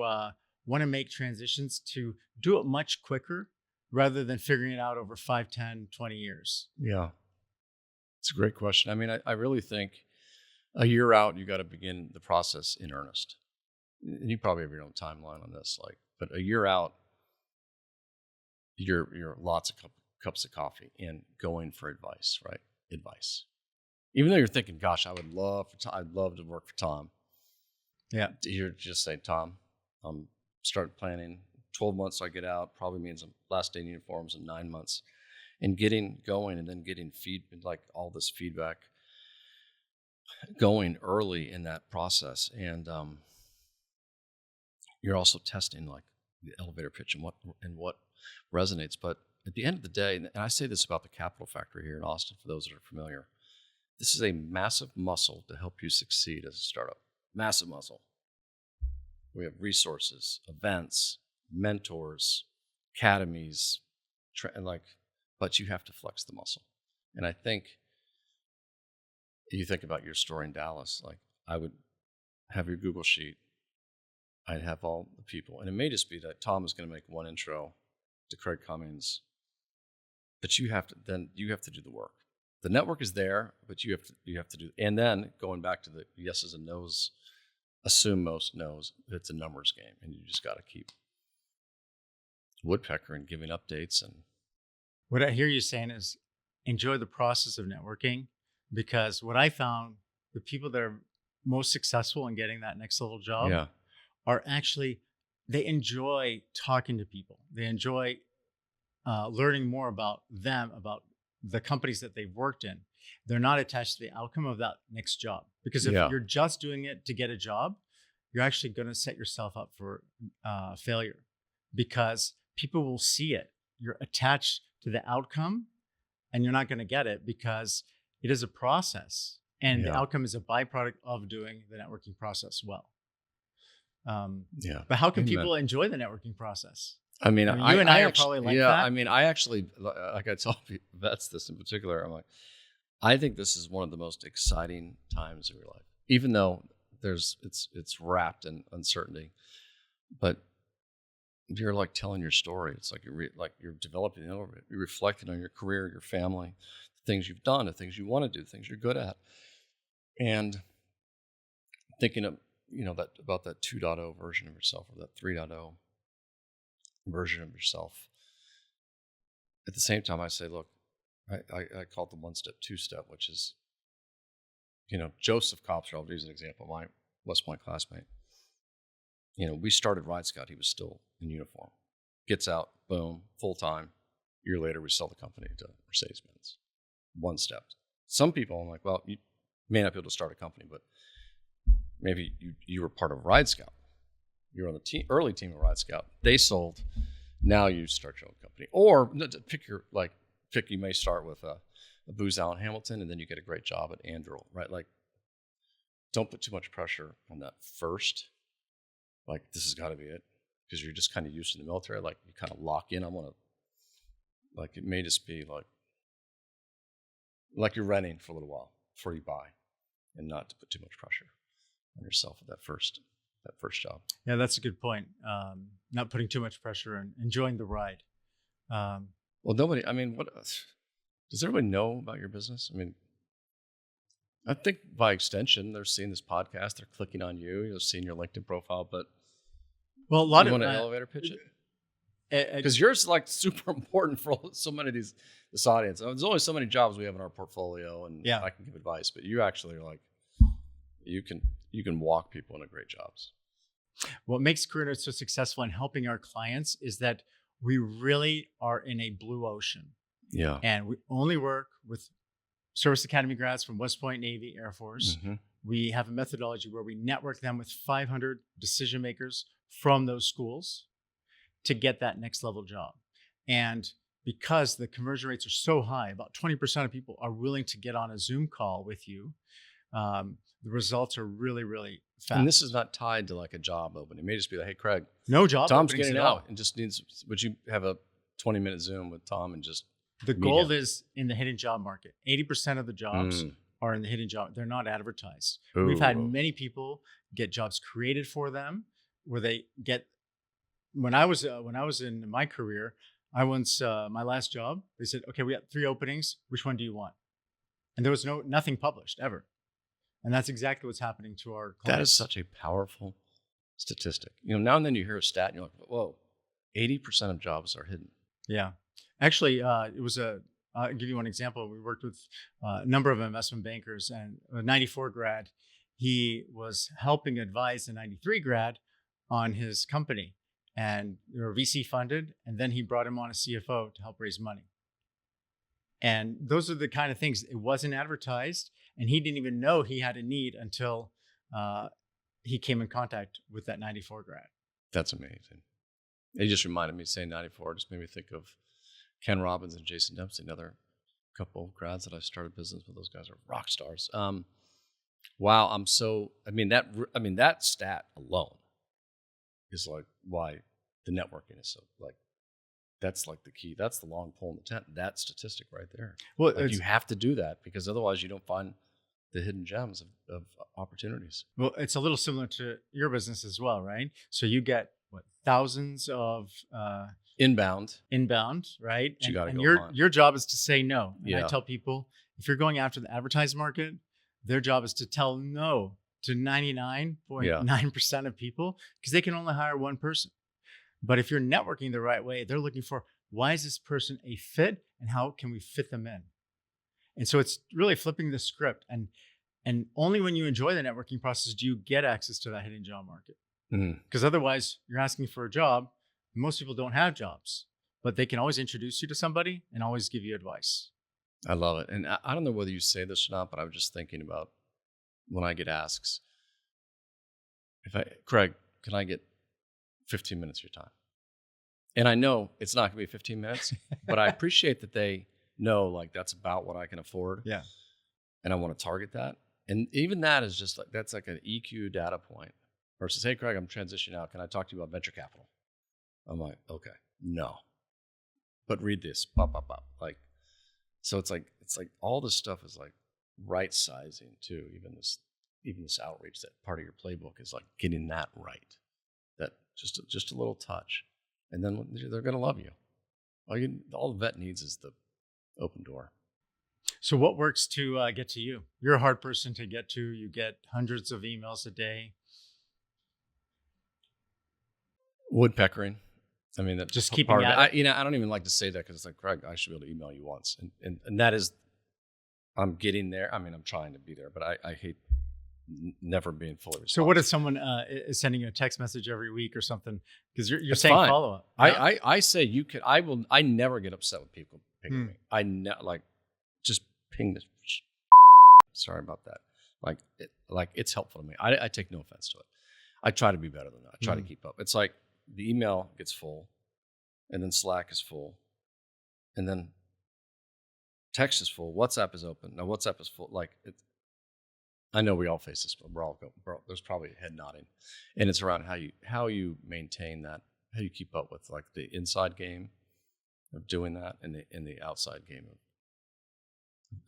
want to make transitions to do it much quicker rather than figuring it out over 5, 10, 20 years? Yeah. It's a great question. I mean, I really think a year out, you got to begin the process in earnest. And you probably have your own timeline on this, but a year out, you're lots of cups of coffee and going for advice, right? Advice. Even though you're thinking, gosh, I'd love to work for Tom. Yeah. You're just saying, Tom, I'm starting planning. 12 months I get out, probably means I'm last day in uniforms in 9 months. And getting going and then getting all this feedback going early in that process. And you're also testing like the elevator pitch and what resonates. But at the end of the day, and I say this about the Capital Factory here in Austin, for those that are familiar, this is a massive muscle to help you succeed as a startup. Massive muscle. We have resources, events, mentors, academies, but you have to flex the muscle. And I think you think about your story in Dallas, like I would have your Google sheet. I'd have all the people. And it may just be that Tom is going to make one intro to Craig Cummings, but you have to do the work. The network is there, but you have to do. And then going back to the yeses and nos, assume most knows. It's a numbers game, and you just got to keep woodpecker and giving updates. And what I hear you saying is enjoy the process of networking, because what I found, the people that are most successful in getting that next level job are actually, they enjoy talking to people. They enjoy learning more about them, about the companies that they've worked in. They're not attached to the outcome of that next job, because if you're just doing it to get a job, you're actually going to set yourself up for failure, because people will see it. You're attached to the outcome and you're not going to get it, because it is a process, and the outcome is a byproduct of doing the networking process well. But how can people enjoy the networking process? I mean, you and I are probably like that. I mean, I actually, like I tell vets this in particular, I'm like, I think this is one of the most exciting times of your life, even though it's wrapped in uncertainty, but you're like telling your story. It's like you're developing, you're reflecting on your career, your family, the things you've done, the things you want to do, the things you're good at, and thinking of about that 2.0 version of yourself, or that 3.0 version of yourself. At the same time, I say, look, I call it the 1-step, 2-step, which is, Joseph Copser, I'll use an example, my West Point classmate. We started Ride Scout. He was still in uniform. Gets out, boom, full time. A year later, we sell the company to Mercedes-Benz. 1 step. Some people, I'm like, well, you may not be able to start a company, but maybe you were part of Ride Scout. You were on the early team of Ride Scout. They sold. Now you start your own company. Or you may start with a Booz Allen Hamilton, and then you get a great job at Anduril, right? Like, don't put too much pressure on that first. Like, this has got to be it, because you're just kind of used to the military. Like, you kind of lock in. It may just be like you're renting for a little while before you buy, and not to put too much pressure on yourself at that first job. Yeah, that's a good point. Not putting too much pressure and enjoying the ride. Well, nobody, I mean, does everybody know about your business? I mean, I think by extension, they're seeing this podcast, they're clicking on you, seeing your LinkedIn profile, but a lot you of want to elevator pitch it? Because yours is like super important for so many of this audience. There's only so many jobs we have in our portfolio, and I can give advice, but you actually are like, you can walk people into great jobs. What makes CareerNerds so successful in helping our clients is that we really are in a blue ocean. Yeah. And we only work with Service Academy grads from West Point, Navy, Air Force. Mm-hmm. We have a methodology where we network them with 500 decision makers from those schools to get that next level job. And because the conversion rates are so high, about 20% of people are willing to get on a Zoom call with you. the results are really, really fast. And this is not tied to like a job opening. It may just be like, hey, Craig, no job Tom's openings getting at all. out and just needs, would you have a 20-minute Zoom with Tom and just The meet gold him? is in the hidden job market. 80% of the jobs are in the hidden job. They're not advertised. Ooh. We've had many people get jobs created for them where they get, when I was in my career, I once, my last job, they said, okay, we got 3 openings. Which one do you want? And there was nothing published ever. And that's exactly what's happening to our clients. That is such a powerful statistic. Now and then you hear a stat and you're like, whoa, 80% of jobs are hidden. Yeah. Actually, it was I'll give you one example. We worked with a number of investment bankers, and a 94 grad, he was helping advise a 93 grad on his company, and they were VC funded. And then he brought him on a CFO to help raise money. And those are the kind of things, it wasn't advertised, and he didn't even know he had a need until he came in contact with that 94 grad. That's amazing. It just reminded me, saying 94, just made me think of Ken Robbins and Jason Dempsey, another couple of grads that I started business with. Those guys are rock stars. Wow, that stat alone is like why the networking is so like, that's like the key. That's the long pole in the tent. That statistic right there. Well, like you have to do that because otherwise you don't find the hidden gems of opportunities. Well, it's a little similar to your business as well, right? So you get thousands of inbound, right? You gotta and go your job is to say no. And Yeah. I tell people, if you're going after the advertised market, their job is to tell no to 99.9% of people, because they can only hire one person. But if you're networking the right way, they're looking for, why is this person a fit and how can we fit them in? And so it's really flipping the script. And only when you enjoy the networking process do you get access to that hidden job market. Because otherwise you're asking for a job. Most people don't have jobs, but they can always introduce you to somebody and always give you advice. I love it. And I don't know whether you say this or not, but I was just thinking about when I get asks, Craig, can I get 15 minutes of your time? And I know it's not going to be 15 minutes, but I appreciate that they know like that's about what I can afford. Yeah. And I want to target that. And even that is just like, that's like an EQ data point versus, hey, Craig, I'm transitioning out. Can I talk to you about venture capital? I'm like, okay, no, but read this, pop. Like, so it's like all this stuff is like right sizing too. Even this outreach, that part of your playbook is like getting that right. That just a little touch, and then they're going to love you. All the vet needs is the open door. So what works to get to you? You're a hard person to get to. You get hundreds of emails a day. Woodpeckering. I mean, that's just keeping part of at it. I don't even like to say that because it's like, Craig, I should be able to email you once, and that is, I'm getting there. I mean, I'm trying to be there, but I hate never being fully responsive. So what if someone is sending you a text message every week or something? Because you're That's saying fine. follow up. Yeah? I say you could. I never get upset with people pinging me. I like just ping this. Sorry about that. Like it's helpful to me. I take no offense to it. I try to be better than that. I try to keep up. It's like the email gets full, and then Slack is full, and then text is full. WhatsApp is open. Now WhatsApp is full. Like I know we all face this, but there's probably a head nodding, and it's around how you maintain that, how you keep up with like the inside game of doing that, and the outside game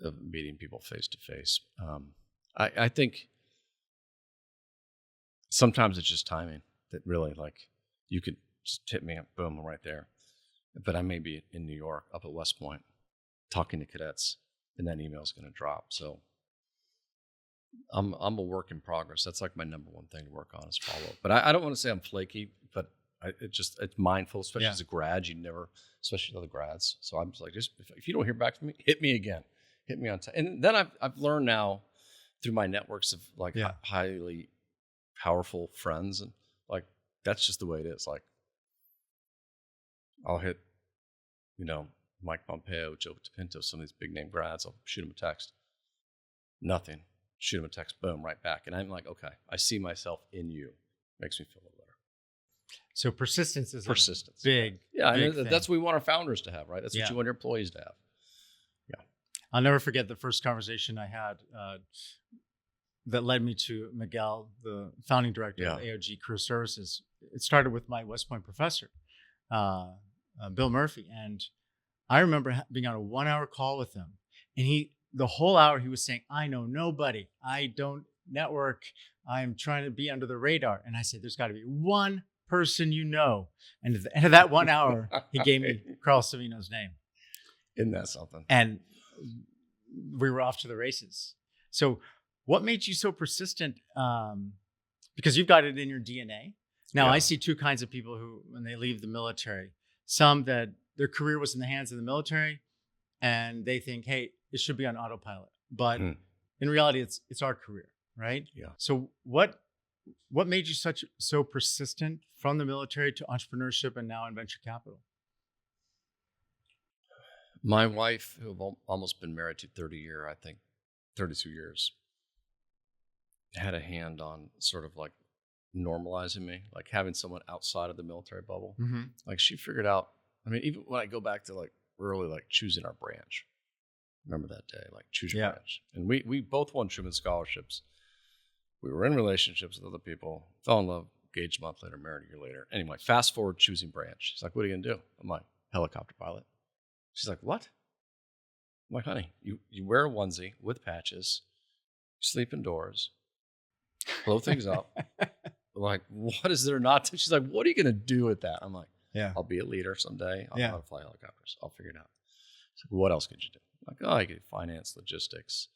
of meeting people face to face. I think sometimes it's just timing that really, like, you could just hit me up, boom, I'm right there. But I may be in New York, up at West Point, talking to cadets, and that email is going to drop. So I'm a work in progress. That's like my number one thing to work on is follow up. But I don't want to say I'm flaky, but it's mindful, especially as a grad. You never, especially other grads. So I'm just like, if you don't hear back from me, hit me again. Hit me on time. And then I've learned now through my networks of like highly powerful friends, and like that's just the way it is. Like I'll hit, Mike Pompeo, Joe DePinto, some of these big name grads. I'll shoot them a text. Nothing. Shoot them a text. Boom, right back. And I'm like, okay, I see myself in you. Makes me feel a little better. So persistence is big. Yeah, big and thing. that's what we want our founders to have, right? That's what you want your employees to have. I'll never forget the first conversation I had. that led me to Miguel, the founding director of AOG Career Services. It started with my West Point professor, Bill Murphy. And I remember being on a 1-hour call with him. And the whole hour he was saying, I know nobody. I don't network. I'm trying to be under the radar. And I said, there's got to be one person you know. And at the end of that 1 hour, he gave me Carl Savino's name. Isn't that something? And we were off to the races. So what made you so persistent? Because you've got it in your DNA. Now, I see two kinds of people who, when they leave the military, some that their career was in the hands of the military and they think, hey, it should be on autopilot. But in reality, it's our career, right? Yeah. So what made you so persistent from the military to entrepreneurship and now in venture capital? My wife, who I've almost been married to 32 years, had a hand on sort of like normalizing me, like having someone outside of the military bubble. Mm-hmm. Like she figured out, I mean, even when I go back to like early, like choosing our branch, remember that day, like choose your branch. And we both won Truman scholarships. We were in relationships with other people, fell in love, engaged a month later, married a year later. Anyway, fast forward choosing branch. She's like, what are you going to do? I'm like, helicopter pilot. She's like, what? I'm like, honey, you wear a onesie with patches, you sleep indoors, blow things up. Like, what is there not to? She's like, what are you going to do with that? I'm like, I'll be a leader someday. I'll know how to fly helicopters. I'll figure it out. She's like, what else could you do? I'm like, I could finance, logistics,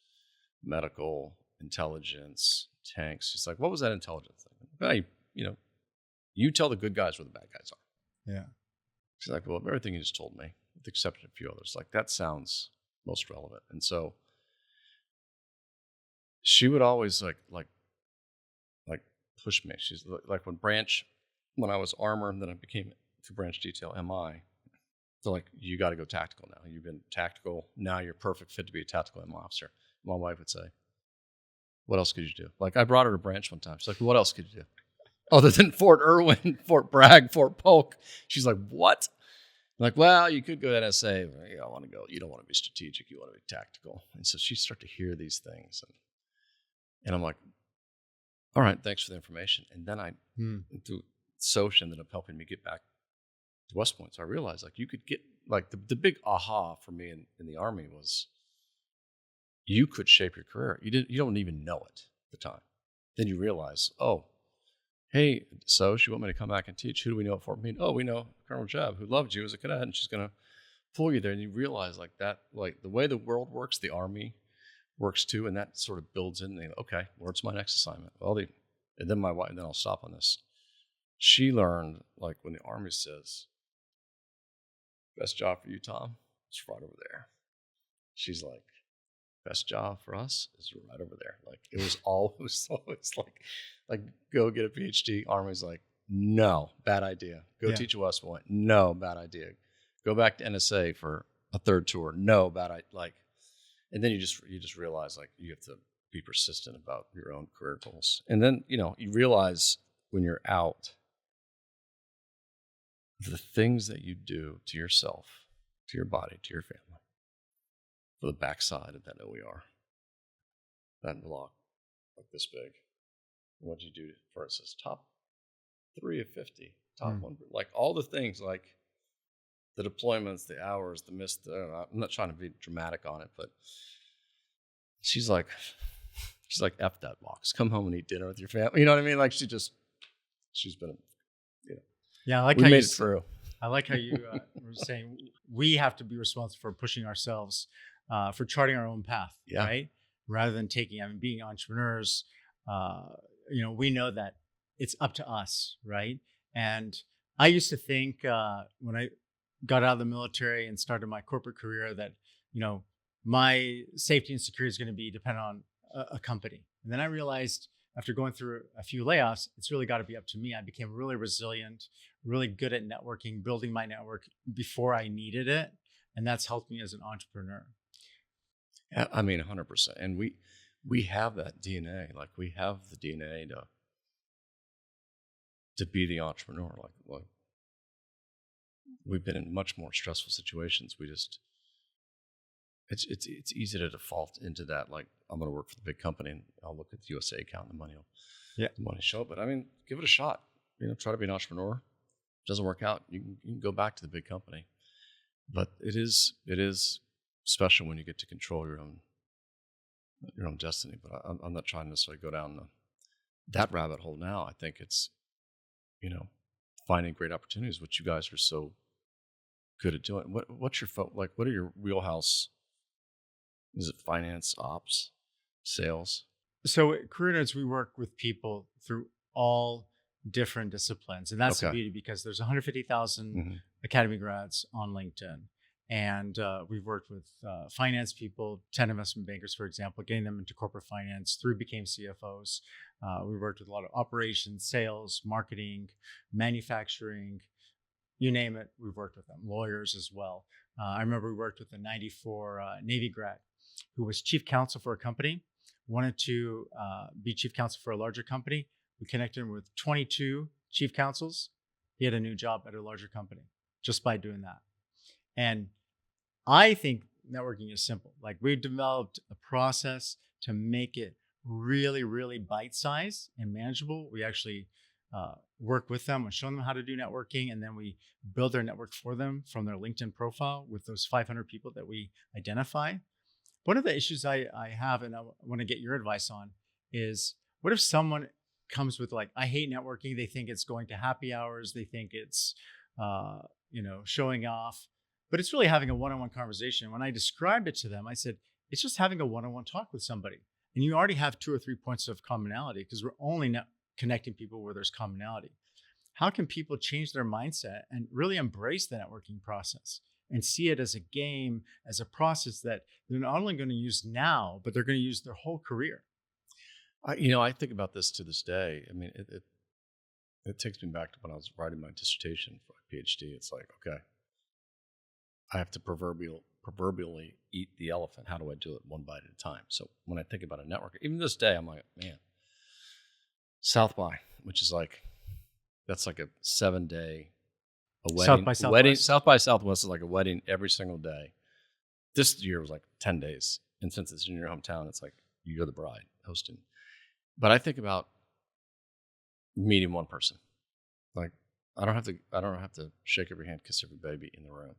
medical, intelligence, tanks. She's like, what was that intelligence thing? You tell the good guys where the bad guys are. Yeah. She's like, well, everything you just told me, with the exception of a few others, like that sounds most relevant. And so she would always like push me. She's like when I was armor and then I became through branch detail MI. So like, you got to go tactical now. You've been tactical. Now you're perfect fit to be a tactical MI officer. My wife would say, what else could you do? Like I brought her to branch one time. She's like, what else could you do? Other than Fort Irwin, Fort Bragg, Fort Polk. She's like, what? I'm like, well, you could go to NSA. You don't want to go. You don't want to be strategic. You want to be tactical. And so she started to hear these things. And I'm like, all right, thanks for the information. And then through Soch ended up helping me get back to West Point. So I realized like you could get like the big aha for me in the Army was you could shape your career. You don't even know it at the time. Then you realize, oh, hey, Soch, you want me to come back and teach? Who do we know at Fort Meade? Oh, we know Colonel Jeb, who loved you as a cadet, and she's going to pull you there. And you realize like that, like the way the world works, the Army works too, and that sort of builds in. And okay, where's my next assignment? Well, and then my wife, and then I'll stop on this. She learned like when the Army says, best job for you, Tom, it's right over there. She's like, best job for us is right over there. Like it was always like go get a PhD. Army's like, no, bad idea. Go teach at West Point. No, bad idea. Go back to NSA for a third tour. No, bad idea. Like, and then you just realize like you have to be persistent about your own career goals. And then, you realize when you're out, the things that you do to yourself, to your body, to your family, for the backside of that OER, that block like this big. What do you do for it? Says top 3 of 50, top 1, like all the things, like the deployments, the hours, the missed. I'm not trying to be dramatic on it, but she's like, F that box. Come home and eat dinner with your family. You know what I mean? Like she's been, yeah. I like we how made you it through. I like how you were saying we have to be responsible for pushing ourselves, for charting our own path, right? Rather than being entrepreneurs, we know that it's up to us, right? And I used to think when I got out of the military and started my corporate career that, my safety and security is going to be dependent on a company. And then I realized after going through a few layoffs, it's really got to be up to me. I became really resilient, really good at networking, building my network before I needed it. And that's helped me as an entrepreneur. I mean, 100%. And we have that DNA. Like we have the DNA to be the entrepreneur. Like we've been in much more stressful situations. it's easy to default into that. Like, I'm going to work for the big company and I'll look at the USA account and the money show up. But I mean, give it a shot. Try to be an entrepreneur. If it doesn't work out, you can go back to the big company. But it is special when you get to control your own destiny. But I'm not trying to necessarily go down that rabbit hole now. I think it's, finding great opportunities, which you guys are so good at doing. What's your like? What are your wheelhouse? Is it finance, ops, sales? So at CareerNerds, we work with people through all different disciplines. And that's the beauty, because there's 150,000 academy grads on LinkedIn. And we've worked with finance people, 10 investment bankers, for example, getting them into corporate finance. 3 became CFOs. We worked with a lot of operations, sales, marketing, manufacturing, you name it, we've worked with them. Lawyers as well. I remember we worked with a 94 Navy grad who was chief counsel for a company, wanted to be chief counsel for a larger company. We connected him with 22 chief counsels. He had a new job at a larger company just by doing that. And I think networking is simple. Like, we developed a process to make it really, really bite-sized and manageable. We actually work with them and show them how to do networking, and then we build their network for them from their LinkedIn profile with those 500 people that we identify. One of the issues I have, and I want to get your advice on, is what if someone comes with like, I hate networking. They think it's going to happy hours. They think it's, showing off, but it's really having a one-on-one conversation. When I described it to them, I said, it's just having a one-on-one talk with somebody. And you already have 2 or 3 points of commonality, because we're only connecting people where there's commonality. How can people change their mindset and really embrace the networking process and see it as a game, as a process that they're not only going to use now, but they're going to use their whole career? I think about this to this day. I mean, it takes me back to when I was writing my dissertation for my PhD. It's like, okay, I have to proverbially eat the elephant. How do I do it one bite at a time? So when I think about a networker, even this day, I'm like, man, South by, which is like, that's like a 7-day, a wedding. South by Southwest. South by Southwest is like a wedding every single day. This year was like 10 days. And since it's in your hometown, it's like you're the bride hosting. But I think about meeting one person. Like, I don't have to shake every hand, kiss every baby in the room.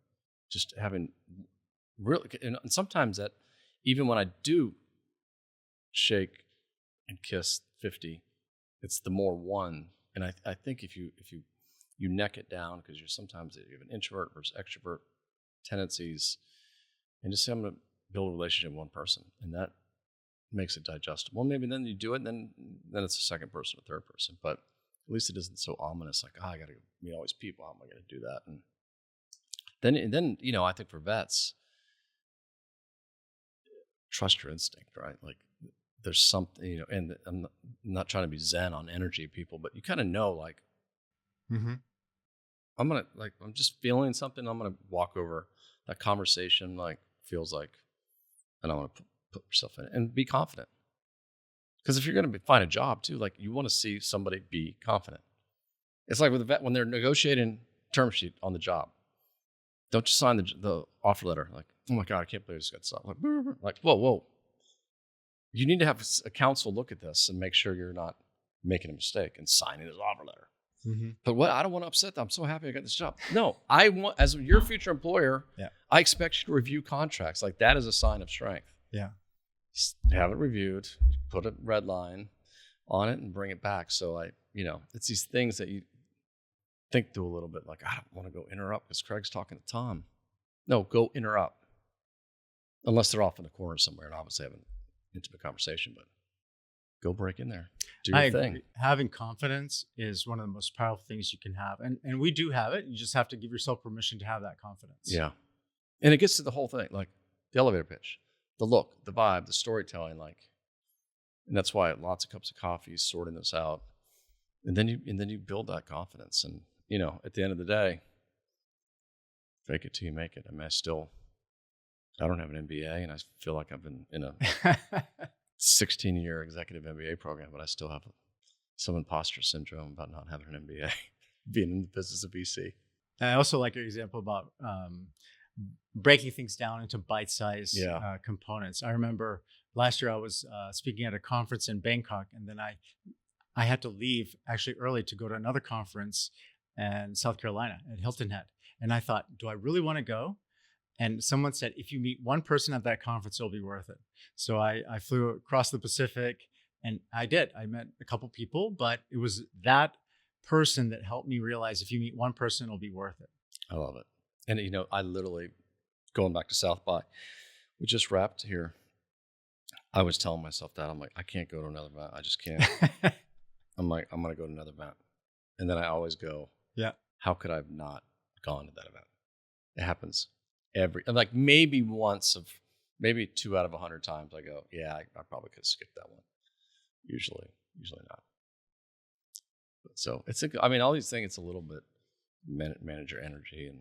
Just having really, and sometimes that, even when I do shake and kiss 50, it's the more one. And I think if you neck it down, because you have an introvert versus extrovert tendencies, and just say, I'm going to build a relationship with one person, and that makes it digestible. Maybe then you do it, and then it's a second person, a third person, but at least it isn't so ominous. Like, I got to meet all these people. How am I going to do that? And then I think for vets, trust your instinct, right? Like, there's something, and I'm not trying to be zen on energy people, but you kind of know, like, I'm just feeling something. I'm going to walk over that conversation, like, feels like, and I want to put yourself in it and be confident. Because if you're going to find a job too, like, you want to see somebody be confident. It's like with a vet, when they're negotiating term sheet on the job, don't just sign the offer letter. Like, oh my God, I can't believe I just got stuff. Like, whoa. You need to have a counsel look at this and make sure you're not making a mistake and signing this offer letter. But I don't want to upset them. I'm so happy I got this job. No, I want, as your future employer, I expect you to review contracts. Like, that is a sign of strength. Yeah. Have it reviewed, put a red line on it, and bring it back. So it's these things that you think through a little bit. Like, I don't want to go interrupt because Craig's talking to Tom. No, go interrupt. Unless they're off in the corner somewhere and obviously having an intimate conversation, but go break in there. Do your thing. Agree. Having confidence is one of the most powerful things you can have. And we do have it. You just have to give yourself permission to have that confidence. Yeah. And it gets to the whole thing, like the elevator pitch, the look, the vibe, the storytelling, and that's why lots of cups of coffee, sorting this out. And then you build that confidence. And, at the end of the day, fake it till you make it. I mean, I don't have an MBA, and I feel like I've been in a 16-year executive MBA program, but I still have some imposter syndrome about not having an MBA, being in the business of VC. I also like your example about breaking things down into bite-sized Yeah. components. I remember last year I was speaking at a conference in Bangkok, and then I had to leave actually early to go to another conference in South Carolina at Hilton Head. And I thought, do I really want to go? And someone said, if you meet one person at that conference, it'll be worth it. So I flew across the Pacific, and I did. I met a couple people, but it was that person that helped me realize if you meet one person, it'll be worth it. I love it. And, I literally, going back to South by, we just wrapped here. I was telling myself that. I'm like, I can't go to another event. I just can't. I'm like, I'm going to go to another event. And then I always go, Yeah. how could I have not gone to that event? It happens like maybe maybe 2 out of 100 times I go, yeah, I probably could have skipped that one. Usually not. So all these things, it's a little bit manager energy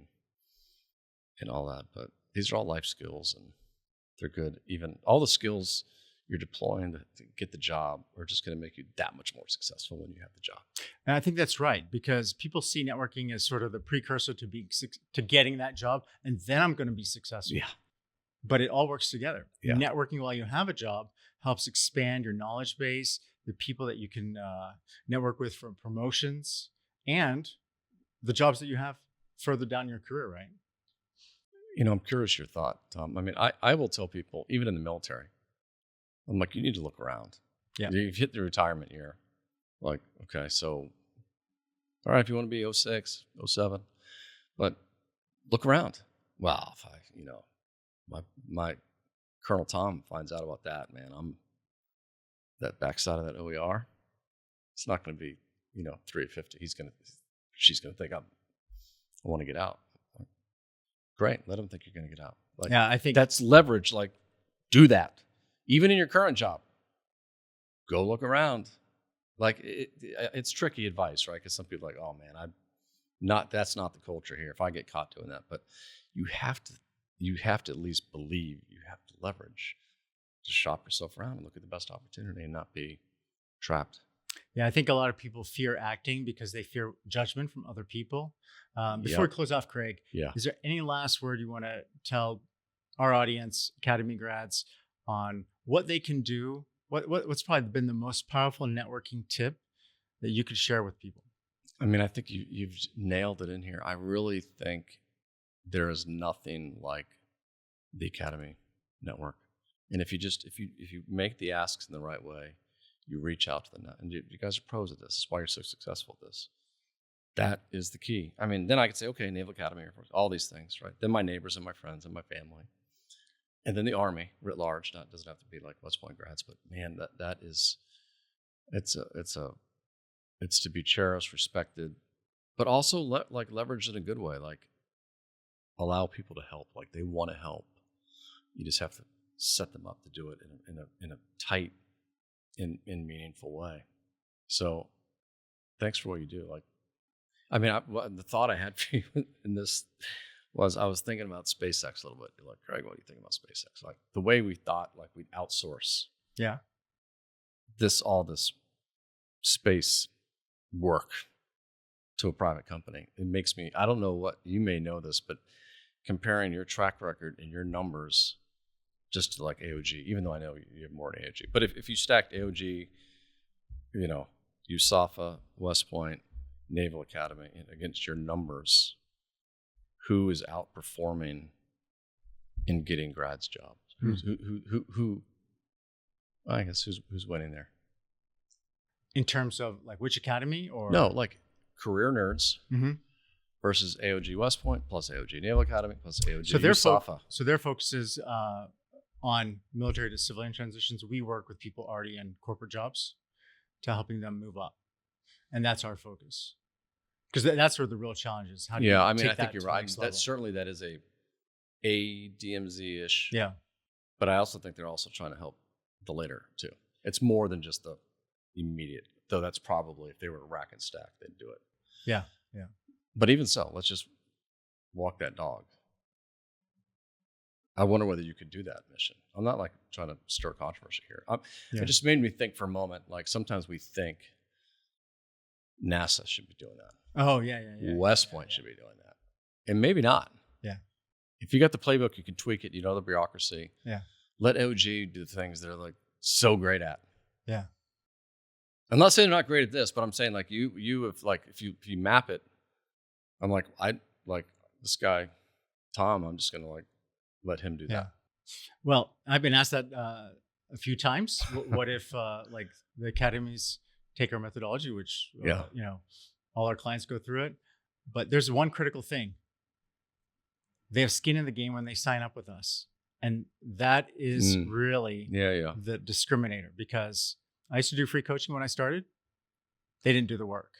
and all that, but these are all life skills and they're good. Even all the skills you're deploying to get the job are just going to make you that much more successful when you have the job. And I think that's right, because people see networking as sort of the precursor to getting that job, and then I'm going to be successful. Yeah. But it all works together. Yeah. Networking while you have a job helps expand your knowledge base, the people that you can network with for promotions, and the jobs that you have further down your career, right? I'm curious your thought, Tom. I mean, I will tell people, even in the military, I'm like, you need to look around. Yeah. You've hit the retirement year. Like, okay, so, all right, if you want to be 06, 07, but look around. Wow, if my Colonel Tom finds out about that, man, I'm that backside of that OER. It's not going to be, 350. She's going to think I want to get out. Like, great. Let him think you're going to get out. Like, yeah, I think that's leverage. Like, do that. Even in your current job, go look around. Like, it's tricky advice, right? Because some people are like, oh man, that's not the culture here. If I get caught doing that, but you have to at least believe, you have to leverage, just shop yourself around and look at the best opportunity and not be trapped. Yeah, I think a lot of people fear acting because they fear judgment from other people. Before we close off, Craig, is there any last word you want to tell our audience, Academy grads, on what they can do? What's probably been the most powerful networking tip that you could share with people? I mean, I think you've nailed it in here. I really think there is nothing like the Academy network. And if you make the asks in the right way, you reach out to them. And you guys are pros at this. That's why you're so successful at this. That is the key. I mean, then I could say, okay, Naval Academy, Air Force, all these things, right? Then my neighbors and my friends and my family. And then the Army writ large. It doesn't have to be like West Point grads, but man, that is, it's to be cherished, respected, but also leverage in a good way. Like, allow people to help. Like, they want to help. You just have to set them up to do it in a tight, in meaningful way. So, thanks for what you do. Like, I mean, the thought I had for you in this was, I was thinking about SpaceX a little bit. You're like, Craig, what do you think about SpaceX? Like, the way we thought, like, we'd outsource all this space work to a private company. It makes me, I don't know what, you may know this, but comparing your track record and your numbers just to like AOG, even though I know you have more than AOG, but if you stacked AOG, USAFA, West Point, Naval Academy against your numbers, who is outperforming in getting grads jobs? Who I guess who's winning there? In terms of like which academy, or no, like CareerNerds versus AOG West Point plus AOG Naval Academy plus AOG USAFA. So their focus is on military to civilian transitions. We work with people already in corporate jobs to helping them move up, and that's our focus. Because that's where the real challenge is. How do you I mean, take I think you're right. That is a DMZ-ish. Yeah. But I also think they're also trying to help the later too. It's more than just the immediate, though that's probably, if they were rack and stack, they'd do it. Yeah. But even so, let's just walk that dog. I wonder whether you could do that mission. I'm not like trying to stir controversy here. It just made me think for a moment, like sometimes we think NASA should be doing that. Oh, yeah. West Point should be doing that. And maybe not. Yeah. if you got the playbook, you can tweak it. You know the bureaucracy. Yeah. Let OG do the things they're like so great at. Yeah. I'm not saying they're not great at this, but I'm saying like you have like if you map it, I'm like I like this guy, Tom. I'm just gonna like let him do that. Well, I've been asked that a few times. What if like the academies take our methodology, which you know, all our clients go through it, but there's one critical thing. They have skin in the game when they sign up with us, and that is really the discriminator. Because I used to do free coaching when I started. They didn't do the work,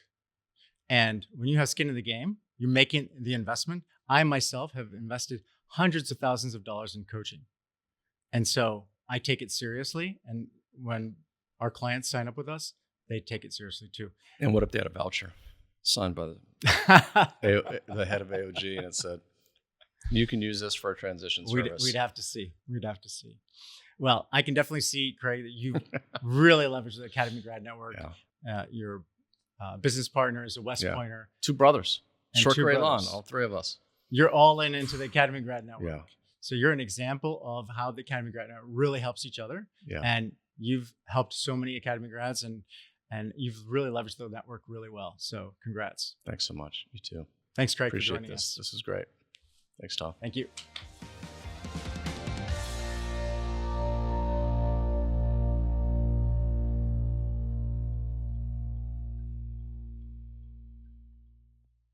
and when you have skin in the game, you're making the investment. I myself have invested hundreds of thousands of dollars in coaching. And so I take it seriously. And when our clients sign up with us, they take it seriously too. And what if they had a voucher signed by the head of AOG and it said, you can use this for a transition service? We'd have to see. Well, I can definitely see, Craig, that you really leverage the Academy Grad Network. Your business partner is a West Pointer. 2 brothers. Short gray lawn, brothers. all 3 of us. You're all into the Academy Grad Network. Yeah. So you're an example of how the Academy Grad Network really helps each other. Yeah. And you've helped so many Academy grads and you've really leveraged the network really well. So congrats. Thanks so much. You too. Thanks, Craig, Appreciate for joining us. This is great. Thanks, Tom. Thank you.